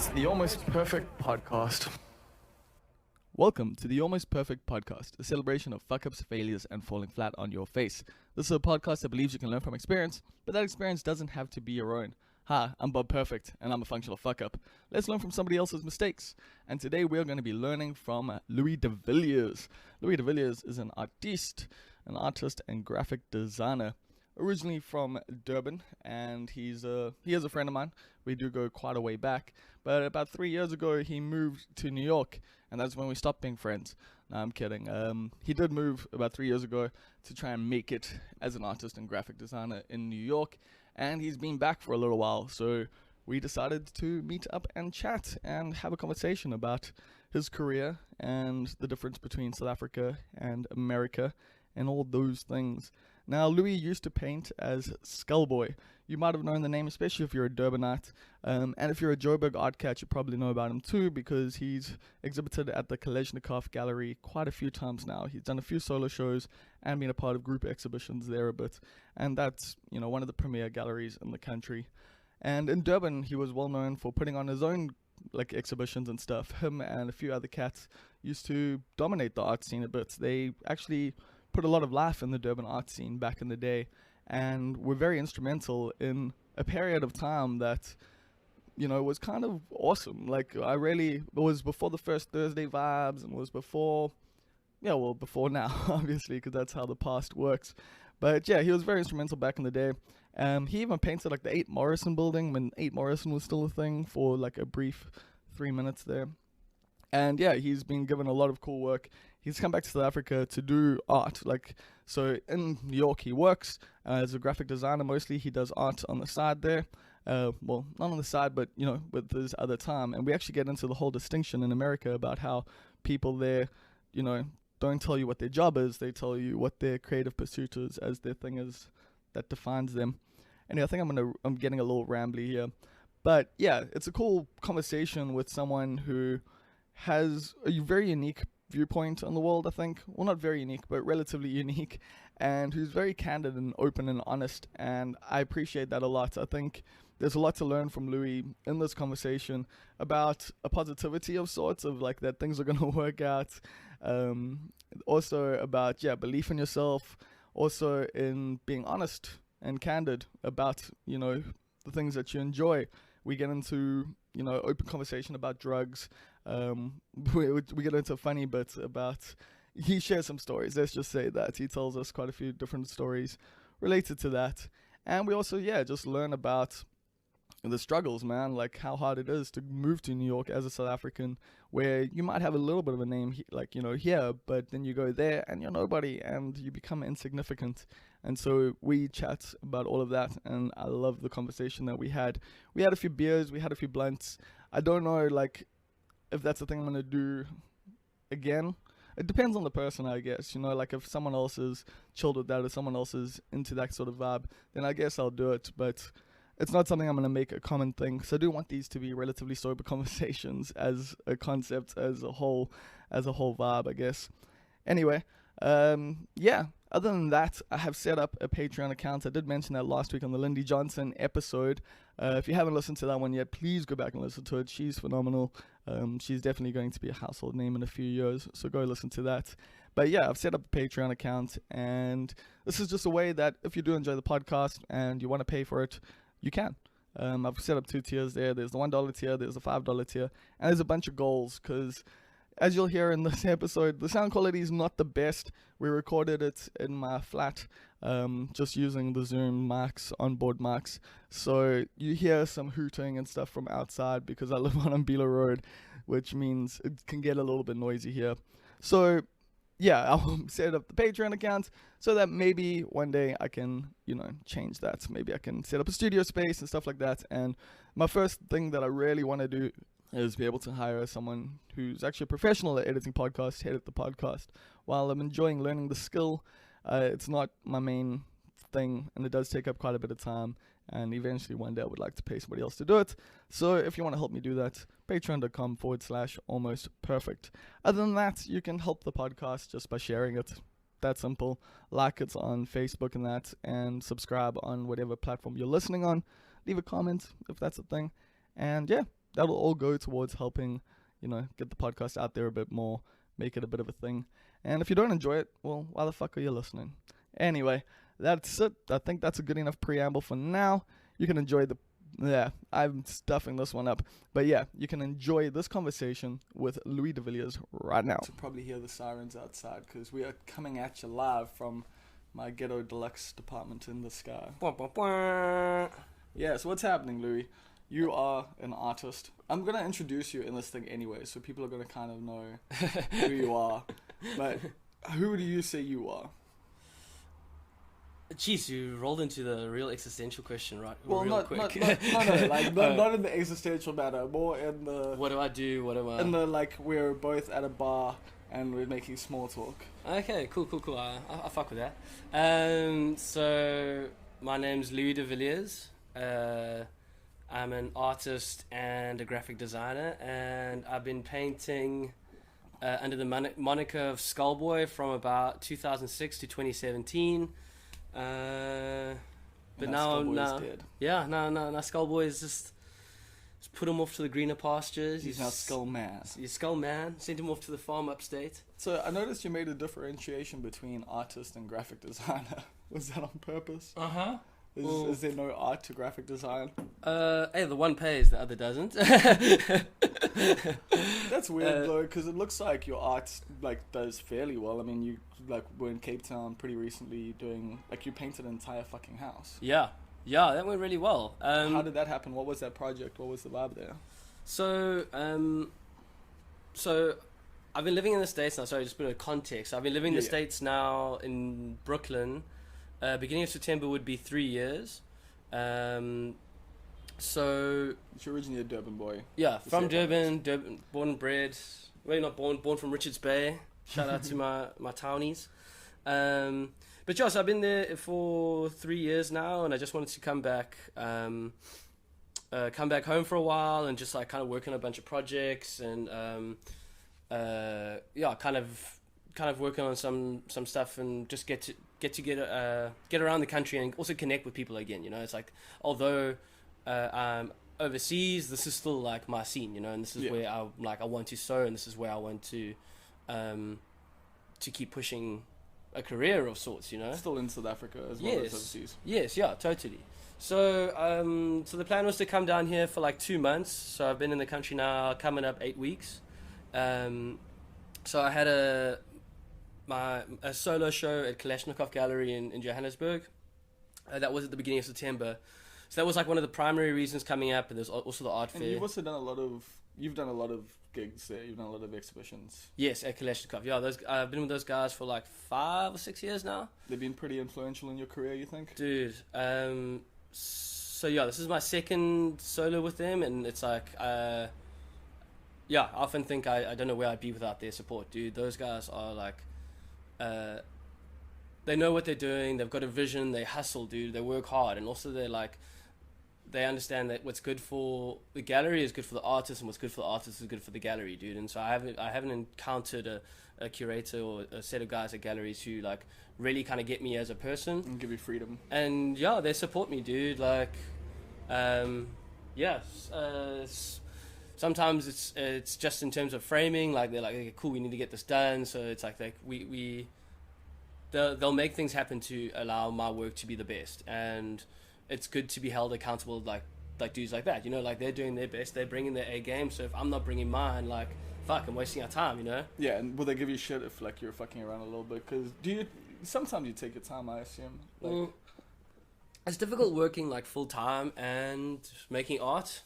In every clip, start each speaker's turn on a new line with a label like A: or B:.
A: It's the Almost Perfect Podcast.
B: Welcome to the Almost Perfect Podcast, a celebration of fuck-ups, failures, and falling flat on your face. This is a podcast that believes you can learn from experience, but that experience doesn't have to be your own. Hi, I'm Bob Perfect, and I'm a functional fuck-up. Let's learn from somebody else's mistakes. And today we're going to be learning from Louis de Villiers. Louis de Villiers is an artiste, and graphic designer. Originally from Durban, and he is a friend of mine. We do go quite a way back, but about 3 years ago he moved to New York, and that's when we stopped being friends. No, I'm kidding. He did move about 3 years ago to try and make it as an artist and graphic designer in New York, and he's been back for a little while, so we decided to meet up and chat and have a conversation about his career and the difference between South Africa and America and all those things. Now, Louis used to paint as Skullboy. You might have known the name, especially if you're a Durbanite. And if you're a Joburg art cat, you probably know about him too, because he's exhibited at the Kalashnikov Gallery quite a few times now. He's done a few solo shows and been a part of group exhibitions there a bit. And that's, one of the premier galleries in the country. And in Durban, he was well known for putting on his own exhibitions and stuff. Him and a few other cats used to dominate the art scene a bit. They actually put a lot of life in the Durban art scene back in the day, and were very instrumental in a period of time that, was kind of awesome. It was before the first Thursday vibes, and was before now, obviously, because that's how the past works. But yeah, he was very instrumental back in the day. He even painted the 8 Morrison building when 8 Morrison was still a thing for a brief 3 minutes there. And yeah, he's been given a lot of cool work. He's come back to South Africa to do art. So in New York, he works as a graphic designer mostly. He does art on the side there. Well, not on the side, but, with his other time. And we actually get into the whole distinction in America about how people there, don't tell you what their job is. They tell you what their creative pursuit is as their thing is that defines them. Anyway, I think I'm getting a little rambly here. But yeah, it's a cool conversation with someone who has a very unique viewpoint on the world, I think. Well, not very unique, but relatively unique, and who's very candid and open and honest, and I appreciate that a lot. I think there's a lot to learn from Louis in this conversation about a positivity of sorts, of that things are going to work out. Also about, belief in yourself, also in being honest and candid about, the things that you enjoy. We get into, open conversation about drugs. We get into funny bits about, he shares some stories, let's just say that. He tells us quite a few different stories related to that. And we also, just learn about the struggles, man, how hard it is to move to New York as a South African, where you might have a little bit of a name, here, but then you go there and you're nobody and you become insignificant. And so we chat about all of that, and I love the conversation that we had. We had a few beers, we had a few blunts. I don't know, if that's the thing I'm going to do again. It depends on the person, I guess. If someone else is chilled with that or someone else is into that sort of vibe, then I guess I'll do it. But it's not something I'm going to make a common thing. So I do want these to be relatively sober conversations as a concept, as a whole vibe, I guess. Anyway, other than that, I have set up a Patreon account. I did mention that last week on the Lindy Johnson episode. If you haven't listened to that one yet, please go back and listen to it. She's phenomenal. She's definitely going to be a household name in a few years, so go listen to that. But yeah, I've set up a Patreon account, and this is just a way that if you do enjoy the podcast and you want to pay for it, you can. I've set up 2 tiers there. There's the $1 tier, there's the $5 tier, and there's a bunch of goals, because as you'll hear in this episode, the sound quality is not the best. We recorded it in my flat, just using the Zoom mics, onboard mics. So you hear some hooting and stuff from outside because I live on Umbila Road, which means it can get a little bit noisy here. So yeah, I'll set up the Patreon account so that maybe one day I can, change that. Maybe I can set up a studio space and stuff like that. And my first thing that I really want to do is be able to hire someone who's actually a professional at editing podcasts, edit the podcast. While I'm enjoying learning the skill, it's not my main thing, and it does take up quite a bit of time, and eventually one day I would like to pay somebody else to do it. So if you want to help me do that, patreon.com/almostperfect. Other than that, you can help the podcast just by sharing it. That simple. Like it on Facebook and that, and subscribe on whatever platform you're listening on. Leave a comment if that's a thing. And yeah, that'll all go towards helping, get the podcast out there a bit more, make it a bit of a thing. And if you don't enjoy it, well, why the fuck are you listening? Anyway, that's it. I think that's a good enough preamble for now. You can enjoy I'm stuffing this one up. But yeah, you can enjoy this conversation with Louis de Villiers right now. To probably hear the sirens outside, because we are coming at you live from my ghetto deluxe department in the sky. Yeah, so what's happening, Louis? You are an artist. I'm going to introduce you in this thing anyway, so people are going to kind of know who you are. But who do you say you are?
C: Jeez, you rolled into the real existential question, right?
B: Well,
C: real
B: not in the existential matter, more in the...
C: What do I do? What am I...
B: In the, we're both at a bar and we're making small talk.
C: Okay, cool. I fuck with that. So, my name's Louis de Villiers. I'm an artist and a graphic designer, and I've been painting under the moniker of Skullboy from about 2006 to 2017. But now
B: dead.
C: Yeah, now Skullboy is just put him off to the greener pastures.
B: He's now Skullman.
C: He's Skullman. Sent him off to the farm upstate.
B: So I noticed you made a differentiation between artist and graphic designer. Was that on purpose? Is there no art to graphic design?
C: Hey, the one pays, the other doesn't.
B: That's weird though, because it looks like your art does fairly well. I mean, you were in Cape Town pretty recently doing you painted an entire fucking house.
C: Yeah, that went really well.
B: How did that happen? What was that project? What was the vibe there?
C: So I've been living in the States now. Sorry, just a bit of context. I've been living in the States now in Brooklyn. Beginning of September would be 3 years. So
B: you're originally a Durban boy.
C: Yeah, from Durban, born and bred. Well, not born from Richards Bay. Shout out to my townies. But yeah, so I've been there for 3 years now, and I just wanted to come back home for a while and just kind of work on a bunch of projects and kind of working on some stuff and just get around the country and also connect with people again. It's although I'm overseas, this is still my scene, and this is where I want to sow, and this is where I want to keep pushing a career of sorts,
B: Still in South Africa as well as overseas.
C: Yes, yeah, totally. So so the plan was to come down here for 2 months. So I've been in the country now coming up 8 weeks. So I had a solo show at Kalashnikov Gallery in Johannesburg. That was at the beginning of September. So that was one of the primary reasons coming up, and there's also the art fair.
B: And you've also done you've done a lot of gigs there. You've done a lot of exhibitions.
C: Yes, at Kalashnikov. Yeah, I've been with those guys for 5 or 6 years now.
B: They've been pretty influential in your career, you think?
C: Dude, so yeah, this is my second solo with them, and it's I often think I don't know where I'd be without their support, dude. Those guys are they know what they're doing, they've got a vision, they hustle, dude, they work hard, and also they understand that what's good for the gallery is good for the artist, and what's good for the artist is good for the gallery, dude. And so I haven't encountered a curator or a set of guys at galleries who really kind of get me as a person
B: and give you freedom.
C: And yeah, they support me, dude. Sometimes it's just in terms of framing. They're okay, cool, we need to get this done. So it's they'll make things happen to allow my work to be the best, and it's good to be held accountable like dudes like that, they're doing their best, they're bringing their A game. So if I'm not bringing mine, fuck, I'm wasting our time,
B: Yeah, and will they give you shit if you're fucking around a little bit? Because sometimes you take your time, I assume.
C: It's difficult working full time and making art,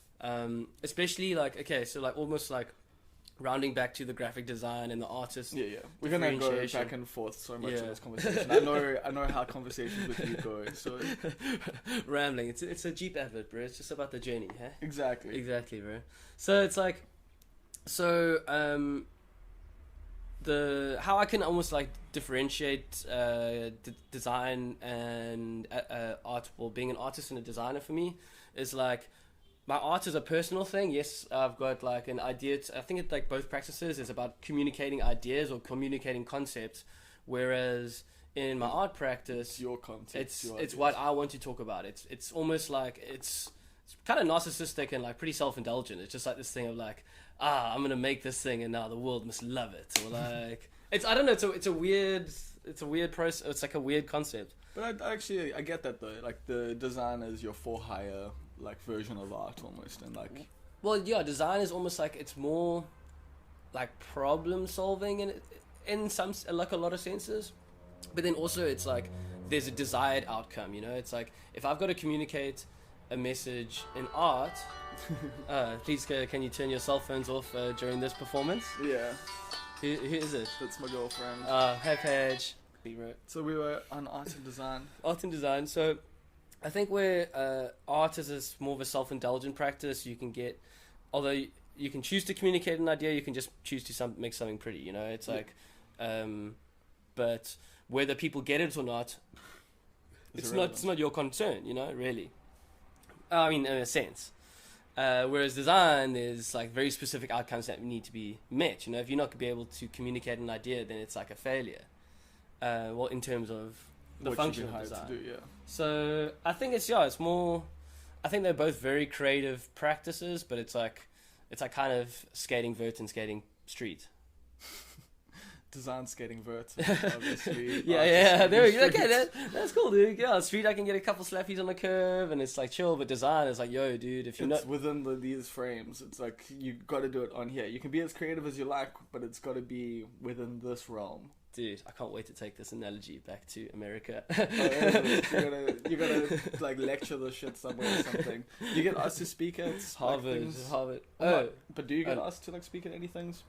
C: especially almost rounding back to the graphic design and the artist.
B: Yeah. We're gonna go back and forth so much in this conversation. I know how conversations with you go. So
C: rambling. It's a Jeep advert, bro. It's just about the journey, huh?
B: Exactly,
C: bro. So it's the how I can almost differentiate design and art. Well, being an artist and a designer for me is my art is a personal thing. Yes, I've got an idea. I think it's both practices is about communicating ideas or communicating concepts, whereas in my art practice,
B: it's your concept.
C: It's what I want to talk about. It's almost it's kind of narcissistic and like pretty self-indulgent. It's just like this thing of like, I'm gonna make this thing and now the world must love it, or like it's I don't know. It's a weird process. It's like a weird concept.
B: But I get that though. Like the design is your for hire like version of art almost, and like.
C: Well, yeah, design is almost like it's more like problem solving in some like a lot of senses, but then also it's like there's a desired outcome. You know, it's like if I've got to communicate a message in art. Please, can you turn your cell phones off during this performance?
B: Yeah.
C: Who is it?
B: That's my girlfriend.
C: Hey Paige.
B: So we were on art and design.
C: Art and design. So I think where art is more of a self-indulgent practice, you can get, although you can choose to communicate an idea, you can just choose to make something pretty. You know, it's like, but whether people get it or not, it's not your concern. You know, really. I mean, in a sense. Whereas design, there's like very specific outcomes that need to be met. You know, if you're not going to be able to communicate an idea, then it's like a failure. Well, in terms of the
B: what
C: function
B: you've
C: of
B: been
C: design.
B: hired to do, yeah.
C: So I think it's more. I think they're both very creative practices, but it's like kind of skating vert and skating street.
B: Design skating vert, obviously.
C: yeah. There we go. Okay, that's cool, dude. Yeah, street I can get a couple slappies on the curve, and it's like chill. But design is like, yo, dude, if you're
B: it's
C: not
B: within these frames, it's like you got to do it on here. You can be as creative as you like, but it's got to be within this realm.
C: Dude, I can't wait to take this analogy back to America.
B: You gotta like lecture this shit somewhere or something. You get asked to speak at
C: Harvard.
B: But do you get asked to like speak at any things?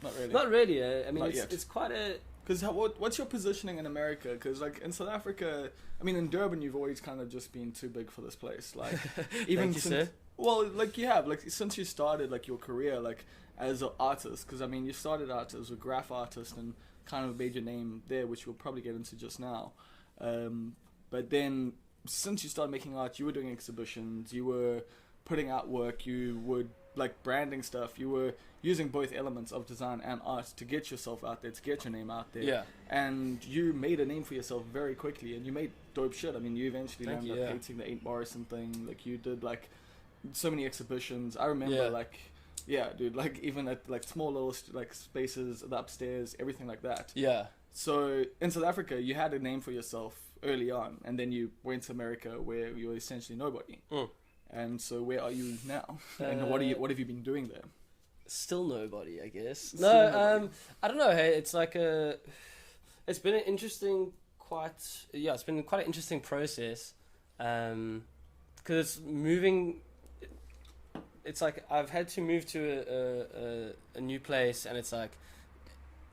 B: Not really.
C: Not really. I mean,
B: Not yet.
C: It's quite a.
B: Because what's your positioning in America? Because like in South Africa, I mean in Durban, you've always kind of just been too big for this place. Like even
C: Thank you,
B: since
C: sir.
B: well, like you have like since you started like your career like as an artist. Because I mean you started out as a graph artist and kind of made your name there, which we'll probably get into just now. But then since you started making art, you were doing exhibitions, you were putting out work, you were like branding stuff, you were using both elements of design and art to get yourself out there, to get your name out there.
C: Yeah.
B: And you made a name for yourself very quickly, and you made dope shit. I mean, you eventually landed up painting the 8 Morrison thing. Like, you did, like, so many exhibitions. I remember, like, yeah, dude, like, even at, like, small little, like, spaces, the upstairs, everything like that.
C: Yeah.
B: So, in South Africa, you had a name for yourself early on, and then you went to America, where you were essentially nobody. And so, where are you now? And what have you been doing there?
C: Still nobody, I guess.
B: Nobody.
C: I don't know. Hey, it's like it's been an interesting, it's been quite an interesting process, because it's moving. It's like I've had to move to a new place, and it's like,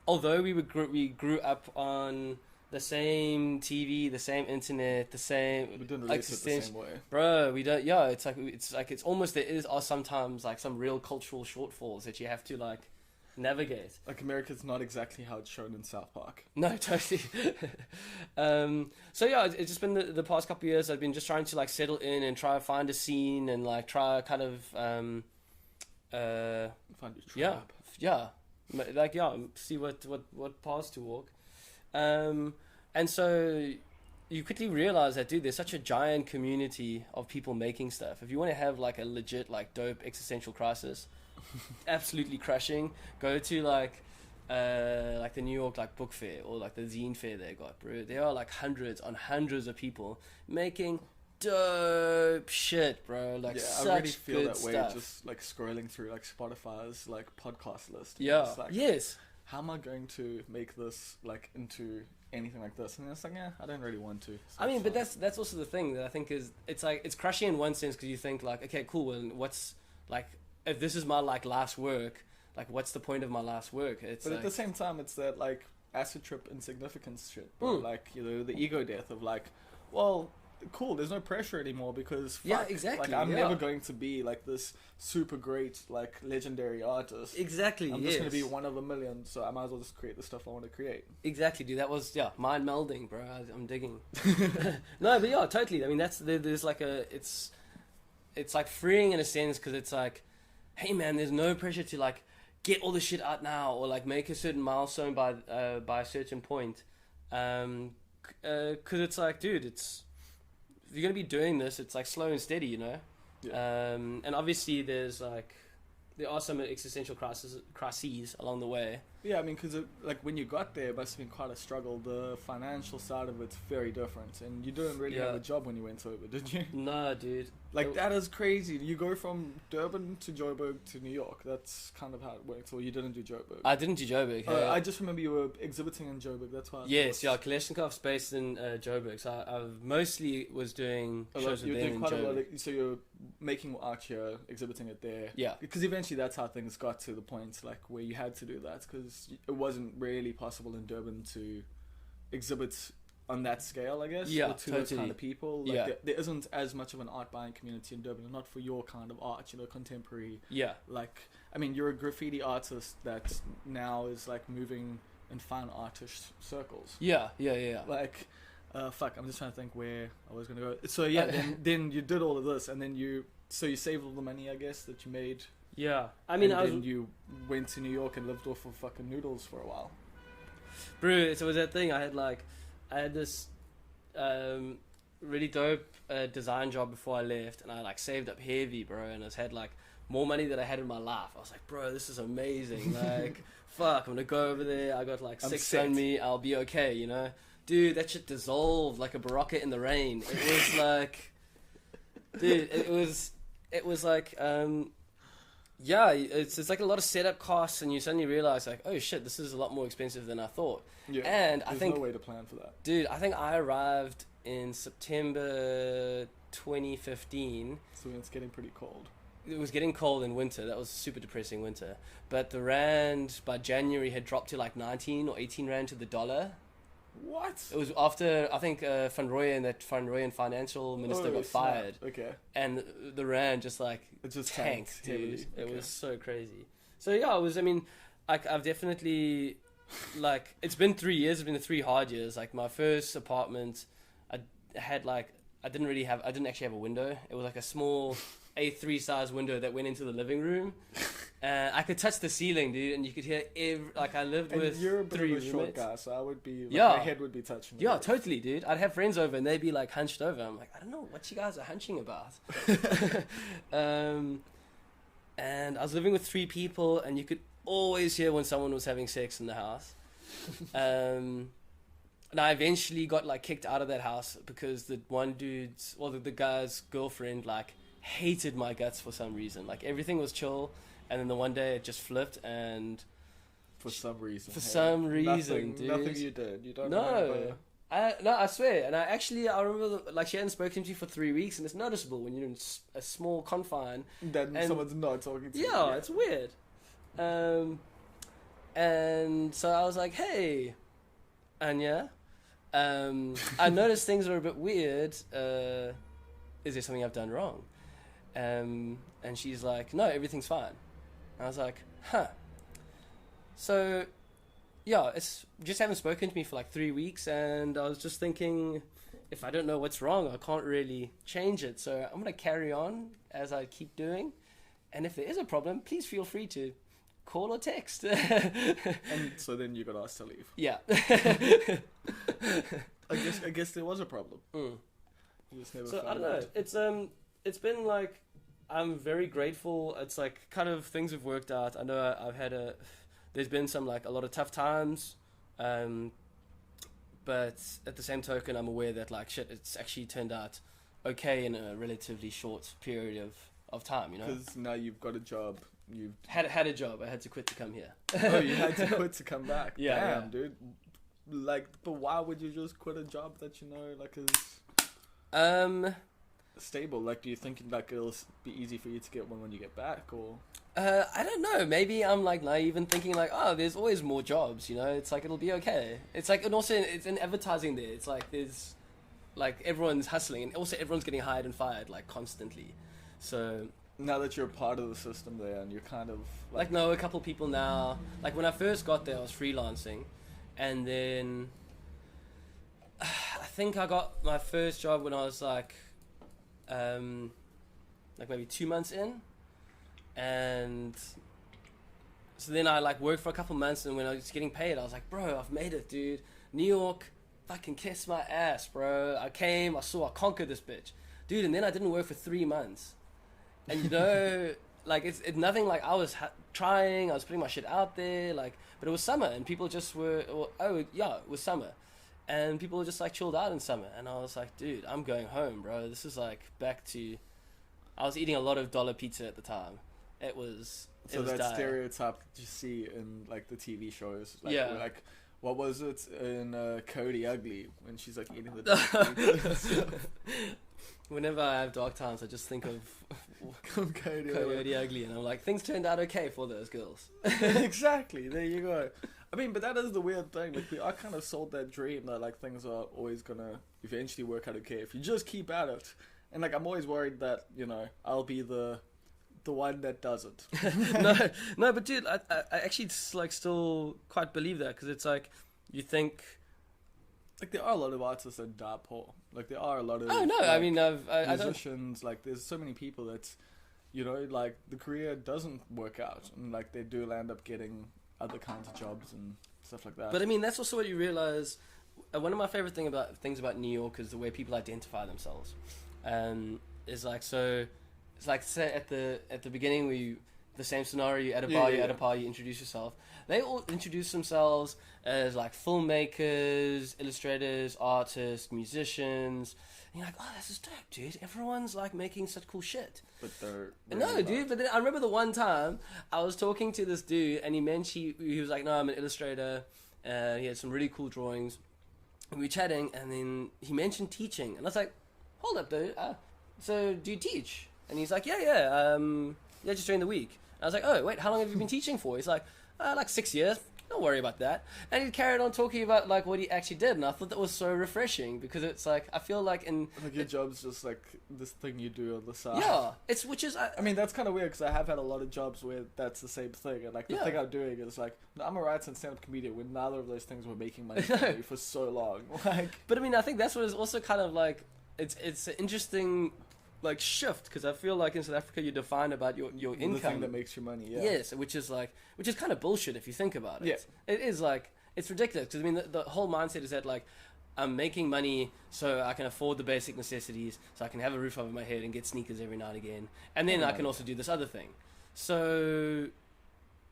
C: although we grew up on the same TV, the same internet, the same.
B: We didn't
C: like
B: relate it the same way,
C: bro. We don't. Yeah, it's like almost are sometimes like some real cultural shortfalls that you have to like navigate.
B: Like America's not exactly how it's shown in South Park.
C: No, totally. So yeah, it's just been the past couple of years. I've been just trying to like settle in and try to find a scene and like try kind of
B: Find your tribe.
C: see what paths to walk. And so you quickly realize that, dude, there's such a giant community of people making stuff. If you want to have like a legit, like dope existential crisis, absolutely crushing, go to like the New York like book fair or like the zine fair they got, bro. There are like hundreds of people making dope shit, bro. Like
B: I really feel that way
C: stuff.
B: just like scrolling through like Spotify's like podcast list.
C: Yeah.
B: It's like,
C: yes.
B: how am I going to make this like into anything like this? And it's like, I don't really want to. So
C: I mean, but that's also the thing that I think is it's like it's crushing in one sense because you think like, okay, cool, and what's like if this is my like last work, like what's the point of my last work? It's
B: but
C: like,
B: at the same time, it's that like acid trip insignificance shit, bro. Like, you know, the ego death of like, well, cool, there's no pressure anymore because fuck,
C: yeah, exactly.
B: like I'm never going to be like this super great like legendary artist.
C: Exactly.
B: I'm just going to be one of a million, so I might as well just create the stuff I want to create.
C: Exactly, dude. That was mind melding, bro. I'm digging. No, but yeah, totally. I mean, there's like it's like freeing in a sense because it's like, hey man, there's no pressure to like get all the shit out now or like make a certain milestone by a certain point, because it's like, dude, it's you're gonna be doing this, it's like slow and steady, you know.
B: Yeah.
C: And obviously there are some existential crises along the way.
B: Yeah, I mean, because like when you got there, it must have been quite a struggle. The financial side of it's very different, and you didn't really have a job when you went over, did you?
C: No, dude.
B: Like that is crazy. You go from Durban to Joburg to New York. That's kind of how it works. Or you didn't do Joburg.
C: I didn't do Joburg.
B: I just remember you were exhibiting in Joburg. That's why.
C: Yes, yeah. Kalashnikov's based in Joburg, so I mostly was doing shows with them in Joburg.
B: So you're making art here, exhibiting it there.
C: Yeah.
B: Because eventually that's how things got to the point like where you had to do that, because it wasn't really possible in Durban to exhibit on that scale, I guess.
C: Yeah,
B: or to those kind of people. Like
C: Yeah.
B: there isn't as much of an art buying community in Durban, not for your kind of art, you know, contemporary.
C: Yeah.
B: Like, I mean, you're a graffiti artist that now is like moving in fine artist circles.
C: Yeah.
B: Like, fuck, I'm just trying to think where I was gonna go. So yeah, then you did all of this, and then you saved all the money, I guess, that you made.
C: Yeah. I mean,
B: then you went to New York and lived off of fucking noodles for a while.
C: Bro, so it was that thing. I had this really dope design job before I left, and I like saved up heavy, bro, and I had like more money than I had in my life. I was like, bro, this is amazing. Like, fuck, I'm gonna go over there. I got like six on me. I'll be okay, you know. Dude, that shit dissolved like a baraka in the rain. It was like, dude, it was like, yeah, it's like a lot of setup costs, and you suddenly realize like, oh shit, this is a lot more expensive than I thought.
B: Yeah,
C: and
B: there's
C: I think
B: no way to plan for that.
C: Dude, I think I arrived in September 2015.
B: So it's getting pretty cold.
C: It was getting cold in winter. That was a super depressing winter. But the rand by January had dropped to like 19 or 18 rand to the dollar.
B: What?
C: It was after, I think, Van Rooyen financial minister got fired.
B: Okay.
C: And the rand just like
B: it just
C: tanked, dude.
B: Okay.
C: It was so crazy. So yeah, I've definitely, like, it's been 3 years. It's been 3 hard years. Like my first apartment, I didn't actually have a window. It was like a small A3 size window that went into the living room. I could touch the ceiling, dude, and you could hear I lived
B: and
C: with
B: you're a bit
C: 3
B: of a short
C: roommates.
B: guy, so I would be,
C: Yeah.
B: my head would be touching it.
C: Yeah, totally, dude. I'd have friends over and they'd be like hunched over. I'm like, I don't know what you guys are hunching about. And I was living with 3 people, and you could always hear when someone was having sex in the house. And I eventually got like kicked out of that house because the guy's girlfriend like hated my guts for some reason. Like everything was chill, and then the one day it just flipped, and
B: For some reason.
C: dude.
B: Nothing you did. You don't
C: No.
B: remember.
C: No, I swear. And I remember, like, she hadn't spoken to me for 3 weeks, and it's noticeable when you're in a small confine.
B: Then someone's not talking to you.
C: Yeah, it's weird. And so I was like, hey, Anya, I noticed things are a bit weird. Is there something I've done wrong? And she's like, no, everything's fine. And I was like, huh. So, yeah, it's just haven't spoken to me for like 3 weeks, and I was just thinking, if I don't know what's wrong, I can't really change it. So I'm gonna carry on as I keep doing, and if there is a problem, please feel free to call or text.
B: And so then you got asked to leave.
C: Yeah.
B: I guess there was a problem.
C: Mm.
B: You just never
C: So I
B: found
C: don't know.
B: out.
C: It's been like, I'm very grateful. It's like kind of things have worked out. I know I've had there's been some like a lot of tough times, but at the same token, I'm aware that like shit, it's actually turned out okay in a relatively short period of time. You know,
B: Because now you've got a job. You've
C: had a job. I had to quit to come here.
B: Oh, you had to quit to come back.
C: Yeah,
B: Damn,
C: yeah.
B: dude. Like, but why would you just quit a job that you know, like, is stable? Like, do you think like it'll be easy for you to get one when you get back, or?
C: I don't know. Maybe I'm like naive and thinking like, oh, there's always more jobs. You know, it's like it'll be okay. It's like, and also it's in advertising there. It's like there's like everyone's hustling, and also everyone's getting hired and fired like constantly. So
B: Now that you're part of the system there, and you're kind of
C: like know a couple people now. Like when I first got there, I was freelancing, and then I think I got my first job when I was like maybe 2 months in, and so then I like worked for a couple months, and when I was getting paid, I was like, bro, I've made it, dude. New York, fucking kiss my ass, bro. I conquered this bitch, dude. And then I didn't work for 3 months, and you know, like it's nothing like I was trying. I was putting my shit out there, like, but it was summer, and people just were. Oh yeah, it was summer, and people were just like chilled out in summer, and I was like, dude, I'm going home, bro. This is like back to. I was eating a lot of dollar pizza at the time. It was.
B: So
C: it was
B: that
C: dire.
B: stereotype that you see in like the TV shows, like,
C: Yeah.
B: where, like what was it in Cody Ugly when she's like eating the dog pizza?
C: Whenever I have dark times, I just think of Coyote Ugly, and I'm like, things turned out okay for those girls.
B: Exactly. There you go. I mean, but that is the weird thing. Like, I kind of sold that dream that like things are always gonna eventually work out okay if you just keep at it. And like, I'm always worried that, you know, I'll be the one that doesn't.
C: no, but dude, I actually like still quite believe that, because it's like you think.
B: Like, there are a lot of artists that die poor. Like, there are a lot of.
C: Oh no,
B: like,
C: I mean, I don't.
B: musicians. Like, there's so many people that, you know, like the career doesn't work out, and like they do land up getting other kinds of jobs and stuff like that.
C: But I mean, that's also what you realize. One of my favorite things about New York is the way people identify themselves. Is like, so it's like, say at the beginning the same scenario, you're at a bar, you're at a party, you introduce yourself. They all introduce themselves as like filmmakers, illustrators, artists, musicians. And you're like, oh, this is dope, dude. Everyone's like making such cool shit.
B: But they're
C: No, dude. But then I remember the one time I was talking to this dude, and he was like, no, I'm an illustrator. He had some really cool drawings. And we were chatting, and then he mentioned teaching, and I was like, hold up, dude. So do you teach? And he's like, yeah, just during the week. And I was like, oh, wait, how long have you been teaching for? He's like 6 years. Don't worry about that. And he carried on talking about like what he actually did, and I thought that was so refreshing, because it's like, I feel like
B: like your job's just like this thing you do on the side.
C: yeah, I
B: mean, that's kind of weird, because I have had a lot of jobs where that's the same thing, and like the thing I'm doing is like, I'm a writer and stand-up comedian when neither of those things were making money for me for so long. Like,
C: but I mean, I think that's what is also kind of like, it's an interesting like shift, because I feel like in South Africa you define about your income,
B: the thing that makes you money. Yeah.
C: Yes, which is kind of bullshit if you think about it.
B: Yeah.
C: It is like, it's ridiculous, because I mean the whole mindset is that like, I'm making money so I can afford the basic necessities, so I can have a roof over my head and get sneakers every now and again, and then I can also do this other thing. So,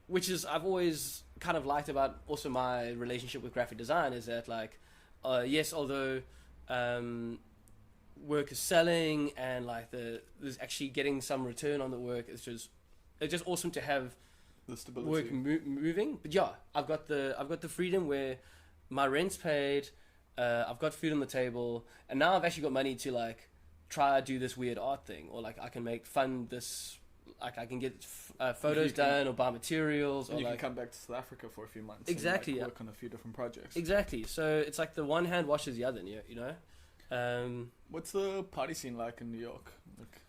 C: which is, I've always kind of liked about also my relationship with graphic design, is that like, yes, although work is selling, and like there's actually getting some return on the work, it's just awesome to have
B: the stability,
C: work moving. But yeah, I've got the freedom where my rent's paid, I've got food on the table, and now I've actually got money to like try to do this weird art thing, or like I can fund this, like I can get photos done, or buy materials, or
B: you
C: like
B: can come back to South Africa for a few months.
C: Exactly,
B: and, like,
C: yeah.
B: work on a few different projects.
C: Exactly. So it's like the one hand washes the other, you know.
B: What's the party scene like in New York? Like,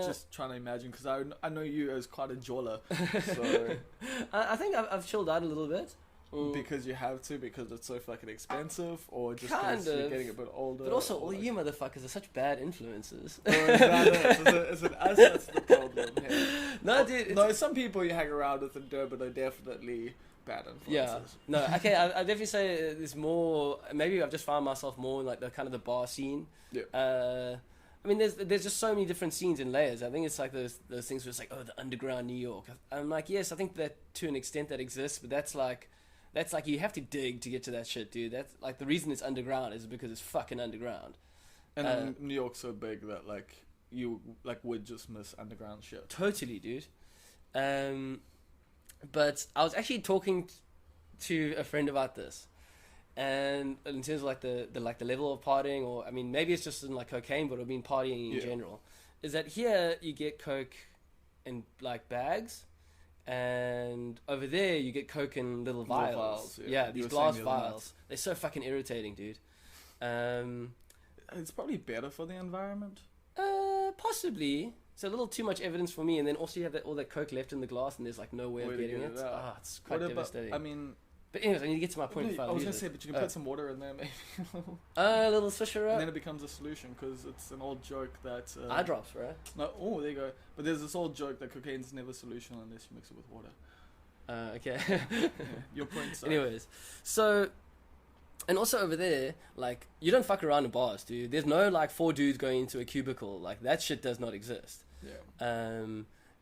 B: just trying to imagine, because I know you as quite a joller, so
C: I think I've chilled out a little bit.
B: because you have to, because it's so fucking expensive, or just
C: Kind
B: because you're
C: of.
B: getting a bit older.
C: But also, all
B: like,
C: you motherfuckers are such bad influences.
B: is it us that's the problem here?
C: No, dude.
B: No, some people you hang around with in Durban are definitely bad influences.
C: Yeah. No, okay, I definitely say there's more. Maybe I've just found myself more in like the kind of the bar scene.
B: Yeah.
C: I mean, there's just so many different scenes and layers. I think it's like those things where it's like, oh, the underground New York. I'm like, yes, I think that to an extent that exists, but that's like you have to dig to get to that shit, dude. That's like the reason it's underground is because it's fucking underground.
B: And New York's so big that like you like would just miss underground shit.
C: Totally, dude. But I was actually talking to a friend about this, and in terms of like the level of partying, or I mean maybe it's just in like cocaine, but I mean partying in general, is that here you get coke in like bags, and over there you get coke in little vials. Yeah, these glass vials. They're so fucking irritating, dude.
B: It's probably better for the environment.
C: Possibly. It's a little too much evidence for me, and then also you have all that coke left in the glass, and there's like no way of getting it. It's quite devastating.
B: I mean,
C: but anyways, I need to get to my point.
B: I was gonna say, but you can put some water in there, maybe.
C: A little swisher up.
B: And then it becomes a solution, because it's an old joke that
C: eye drops, right?
B: No, oh, there you go. But there's this old joke that cocaine's never a solution unless you mix it with water.
C: Okay.
B: Your point.
C: Anyways, so And also over there, like, you don't fuck around in bars, dude. There's no, like, 4 dudes going into a cubicle. Like, that shit does not exist.
B: Yeah.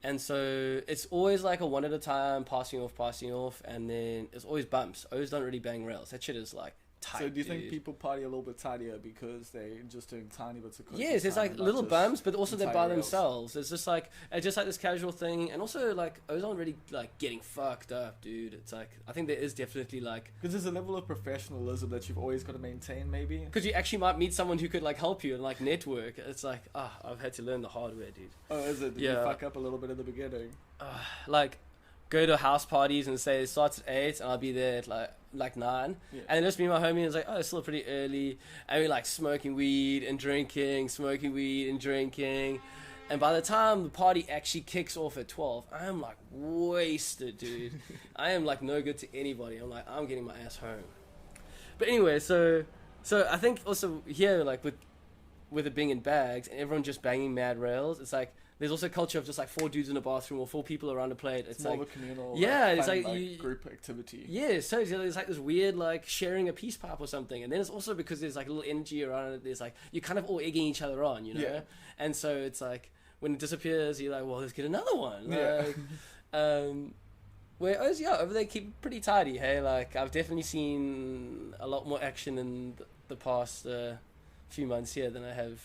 C: And so it's always, like, a one at a time, passing off, and then it's always bumps. O's don't really bang rails. That shit is, like, tight,
B: So do you think
C: dude.
B: people party a little bit tidier because they're just doing tiny bits of coke?
C: Yes, it's like little bumps, but also they're by
B: entire rails?
C: themselves. It's just like this casual thing, and also like O's aren't really like getting fucked up, dude. It's like I think there is definitely like
B: Because there's a level of professionalism that you've always got to maintain, maybe.
C: because you actually might meet someone who could like help you and like network. It's like I've had to learn the hard way, dude.
B: Oh, is it? Did
C: Yeah.
B: you fuck up a little bit at the beginning?
C: Like go to house parties and say it starts at 8 and I'll be there at like 9,
B: Yeah.
C: and then just me and my homie is like, oh, it's still pretty early, and we're like smoking weed and drinking, and by the time the party actually kicks off at 12, I am like wasted, dude. I am like no good to anybody. I'm like, I'm getting my ass home. But anyway, so I think also here, like with it being in bags and everyone just banging mad rails, it's like there's also a culture of just like 4 dudes in a bathroom or 4 people around a plate.
B: It's
C: It's
B: more
C: like
B: of a communal,
C: yeah, it's
B: fun,
C: like you-
B: group activity.
C: yeah, so there's like this weird like sharing a peace pipe or something, and then it's also because there's like a little energy around it. There's like you're kind of all egging each other on, you know.
B: Yeah.
C: And so it's like when it disappears, you're like, well, let's get another one.
B: Yeah.
C: Like, where over there keep pretty tidy. Hey, like I've definitely seen a lot more action in the past few months here than I have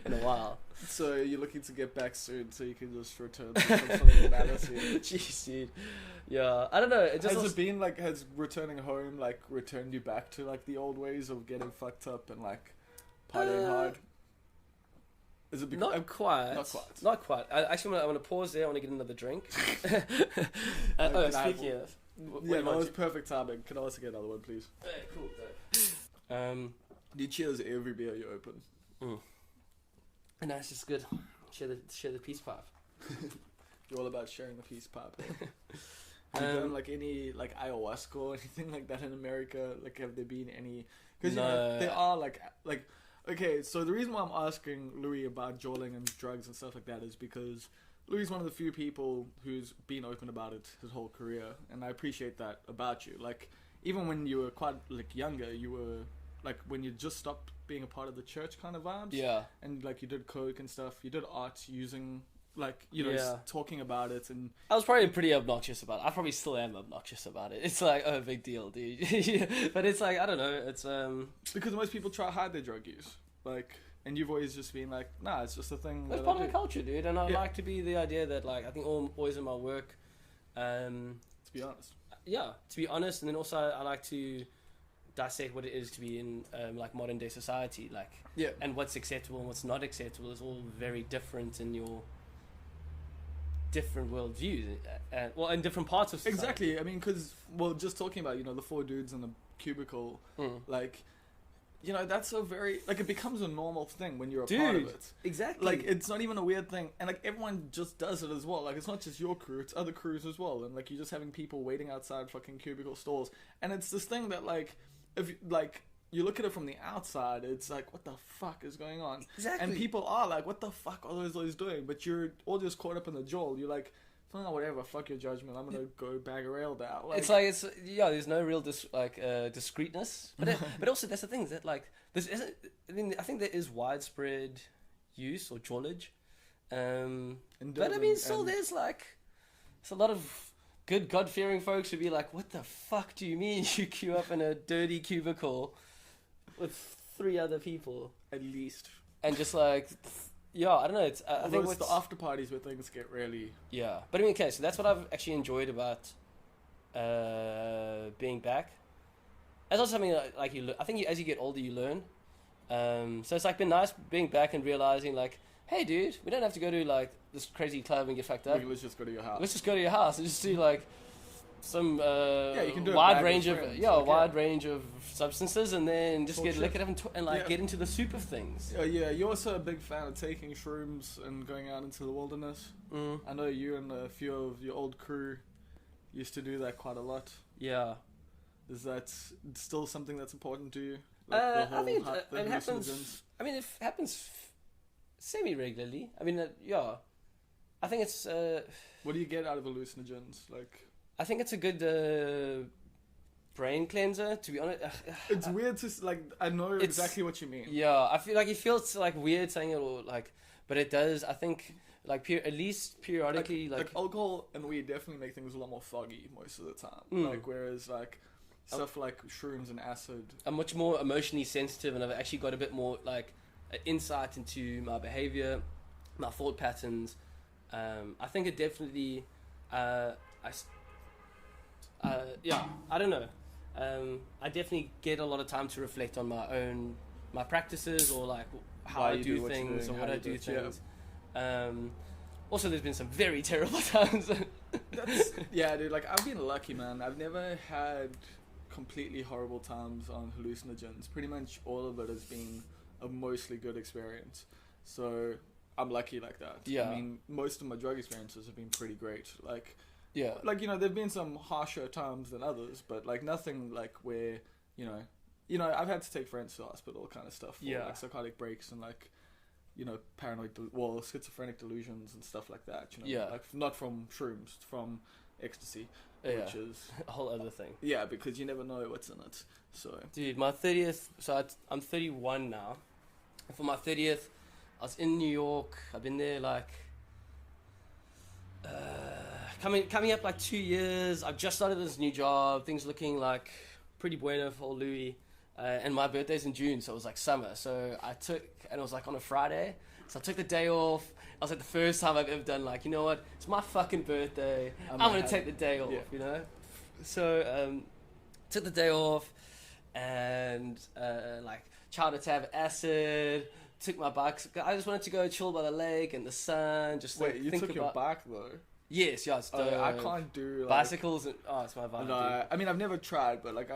C: in a while.
B: So you're looking to get back soon, so you can just return to some sort of normality.
C: Jeez, dude. Yeah, I don't know. It just
B: Has it been like, has returning home like returned you back to like the old ways of getting fucked up and like partying hard? Is it
C: not quite. Not quite. Actually, I want to pause there. I want to get another drink. Speaking of,
B: Yeah, that was perfect timing. Can I also get another one, please?
C: Cool.
B: You cheers every beer you open.
C: And that's just good. Share the peace pipe.
B: You're all about sharing the peace pipe. Have you done like any like ayahuasca or anything like that in America? Like, have there been any? Because you know there are like okay. So the reason why I'm asking Louis about jolling and drugs and stuff like that is because Louis is one of the few people who's been open about it his whole career, and I appreciate that about you. Like, even when you were quite like younger, you were like when you just stopped being a part of the church kind of vibes.
C: Yeah.
B: And like you did coke and stuff. You did art using like, you know, talking about it. And
C: I was probably pretty obnoxious about it. I probably still am obnoxious about it. It's like, oh, big deal, dude. But it's like, I don't know. It's
B: because most people try to hide their drug use. Like, and you've always just been like, nah, it's just a thing.
C: It's part of the culture, dude. And I like to be the idea that like I think always in my work,
B: to be honest.
C: Yeah, to be honest, and then also I like to dissect what it is to be in like modern day society, like and what's acceptable and what's not acceptable is all very different in your different worldviews, well, in different parts of society.
B: Exactly. I mean, because just talking about the 4 dudes in the cubicle, like. You know, that's so very... Like, it becomes a normal thing when you're a part of it.
C: Exactly.
B: Like, it's not even a weird thing. And, like, everyone just does it as well. Like, it's not just your crew, it's other crews as well. And, like, you're just having people waiting outside fucking cubicle stores. And it's this thing that, like, if, like, you look at it from the outside, it's like, what the fuck is going on?
C: Exactly.
B: And people are like, what the fuck are those doing? But you're all just caught up in the joel. You're like... Oh, whatever, fuck your judgment. I'm gonna go bag a rail down. Like,
C: there's no real discreetness, but also that's the thing is that like this isn't. I mean, I think there is widespread use or jawlage, but I mean, still there's a lot of good God-fearing folks who be like, what the fuck do you mean you queue up in a dirty cubicle with 3 other people
B: at least,
C: and just like. Yeah, I don't know. I think
B: it's the after parties where things get really...
C: Yeah. But I mean, okay, so that's what I've actually enjoyed about being back. It's also something like I think as you get older, you learn. So it's like been nice being back and realizing like, hey, dude, we don't have to go to like this crazy club and get fucked up.
B: Let's just go to your house.
C: Let's just go to your house and just do like some
B: you can do
C: wide range of wide range of substances, and then just get liquored up and get into the soup of things.
B: Yeah, you're also a big fan of taking shrooms and going out into the wilderness. I know you and a few of your old crew used to do that quite a lot.
C: Yeah.
B: Is that still something that's important to you?
C: Like I think it happens. I mean, it happens semi-regularly. I mean, I think it's...
B: what do you get out of hallucinogens? Like...
C: I think it's a good brain cleanser, to be honest.
B: It's weird to like. I know exactly what you mean.
C: Yeah, I feel like it feels like weird saying it, or like, but it does. I think like at least periodically, like
B: alcohol and weed definitely make things a lot more foggy most of the time. Like whereas like stuff like shrooms and acid,
C: I'm much more emotionally sensitive, and I've actually got a bit more like insight into my behavior, my thought patterns. I think it definitely, yeah, I don't know. I definitely get a lot of time to reflect on my practices, or like how I do things, or what I do things. Also, there's been some very terrible times.
B: Yeah, dude. Like I've been lucky, man. I've never had completely horrible times on hallucinogens. Pretty much all of it has been a mostly good experience. So I'm lucky like that.
C: Yeah.
B: I mean, most of my drug experiences have been pretty great. Like,
C: yeah.
B: Like, you know, there've been some harsher times than others, but like nothing like where, you know, I've had to take friends to the hospital kind of stuff for like psychotic breaks and like, you know, schizophrenic delusions and stuff like that. You know,
C: yeah.
B: Like not from shrooms, from ecstasy, which is
C: a whole other thing.
B: Yeah, because you never know what's in it. So,
C: dude, my 30th. So I'm 31 now. And for my 30th, I was in New York. I've been there like coming up like 2 years. I've just started this new job. Things looking like pretty bueno for old Louis. And my birthday's in June, so it was like summer. So and it was like on a Friday. So I took the day off. I was like the first time I've ever done like, you know what? It's my fucking birthday. I'm gonna take the day off, you know? So took the day off and like tried to have acid. Took my bike. I just wanted to go chill by the lake and the sun. Just
B: wait, you took your bike though?
C: Yes, yeah. It's
B: I can't do like,
C: bicycles. It's my vibe.
B: No, I mean I've never tried, but like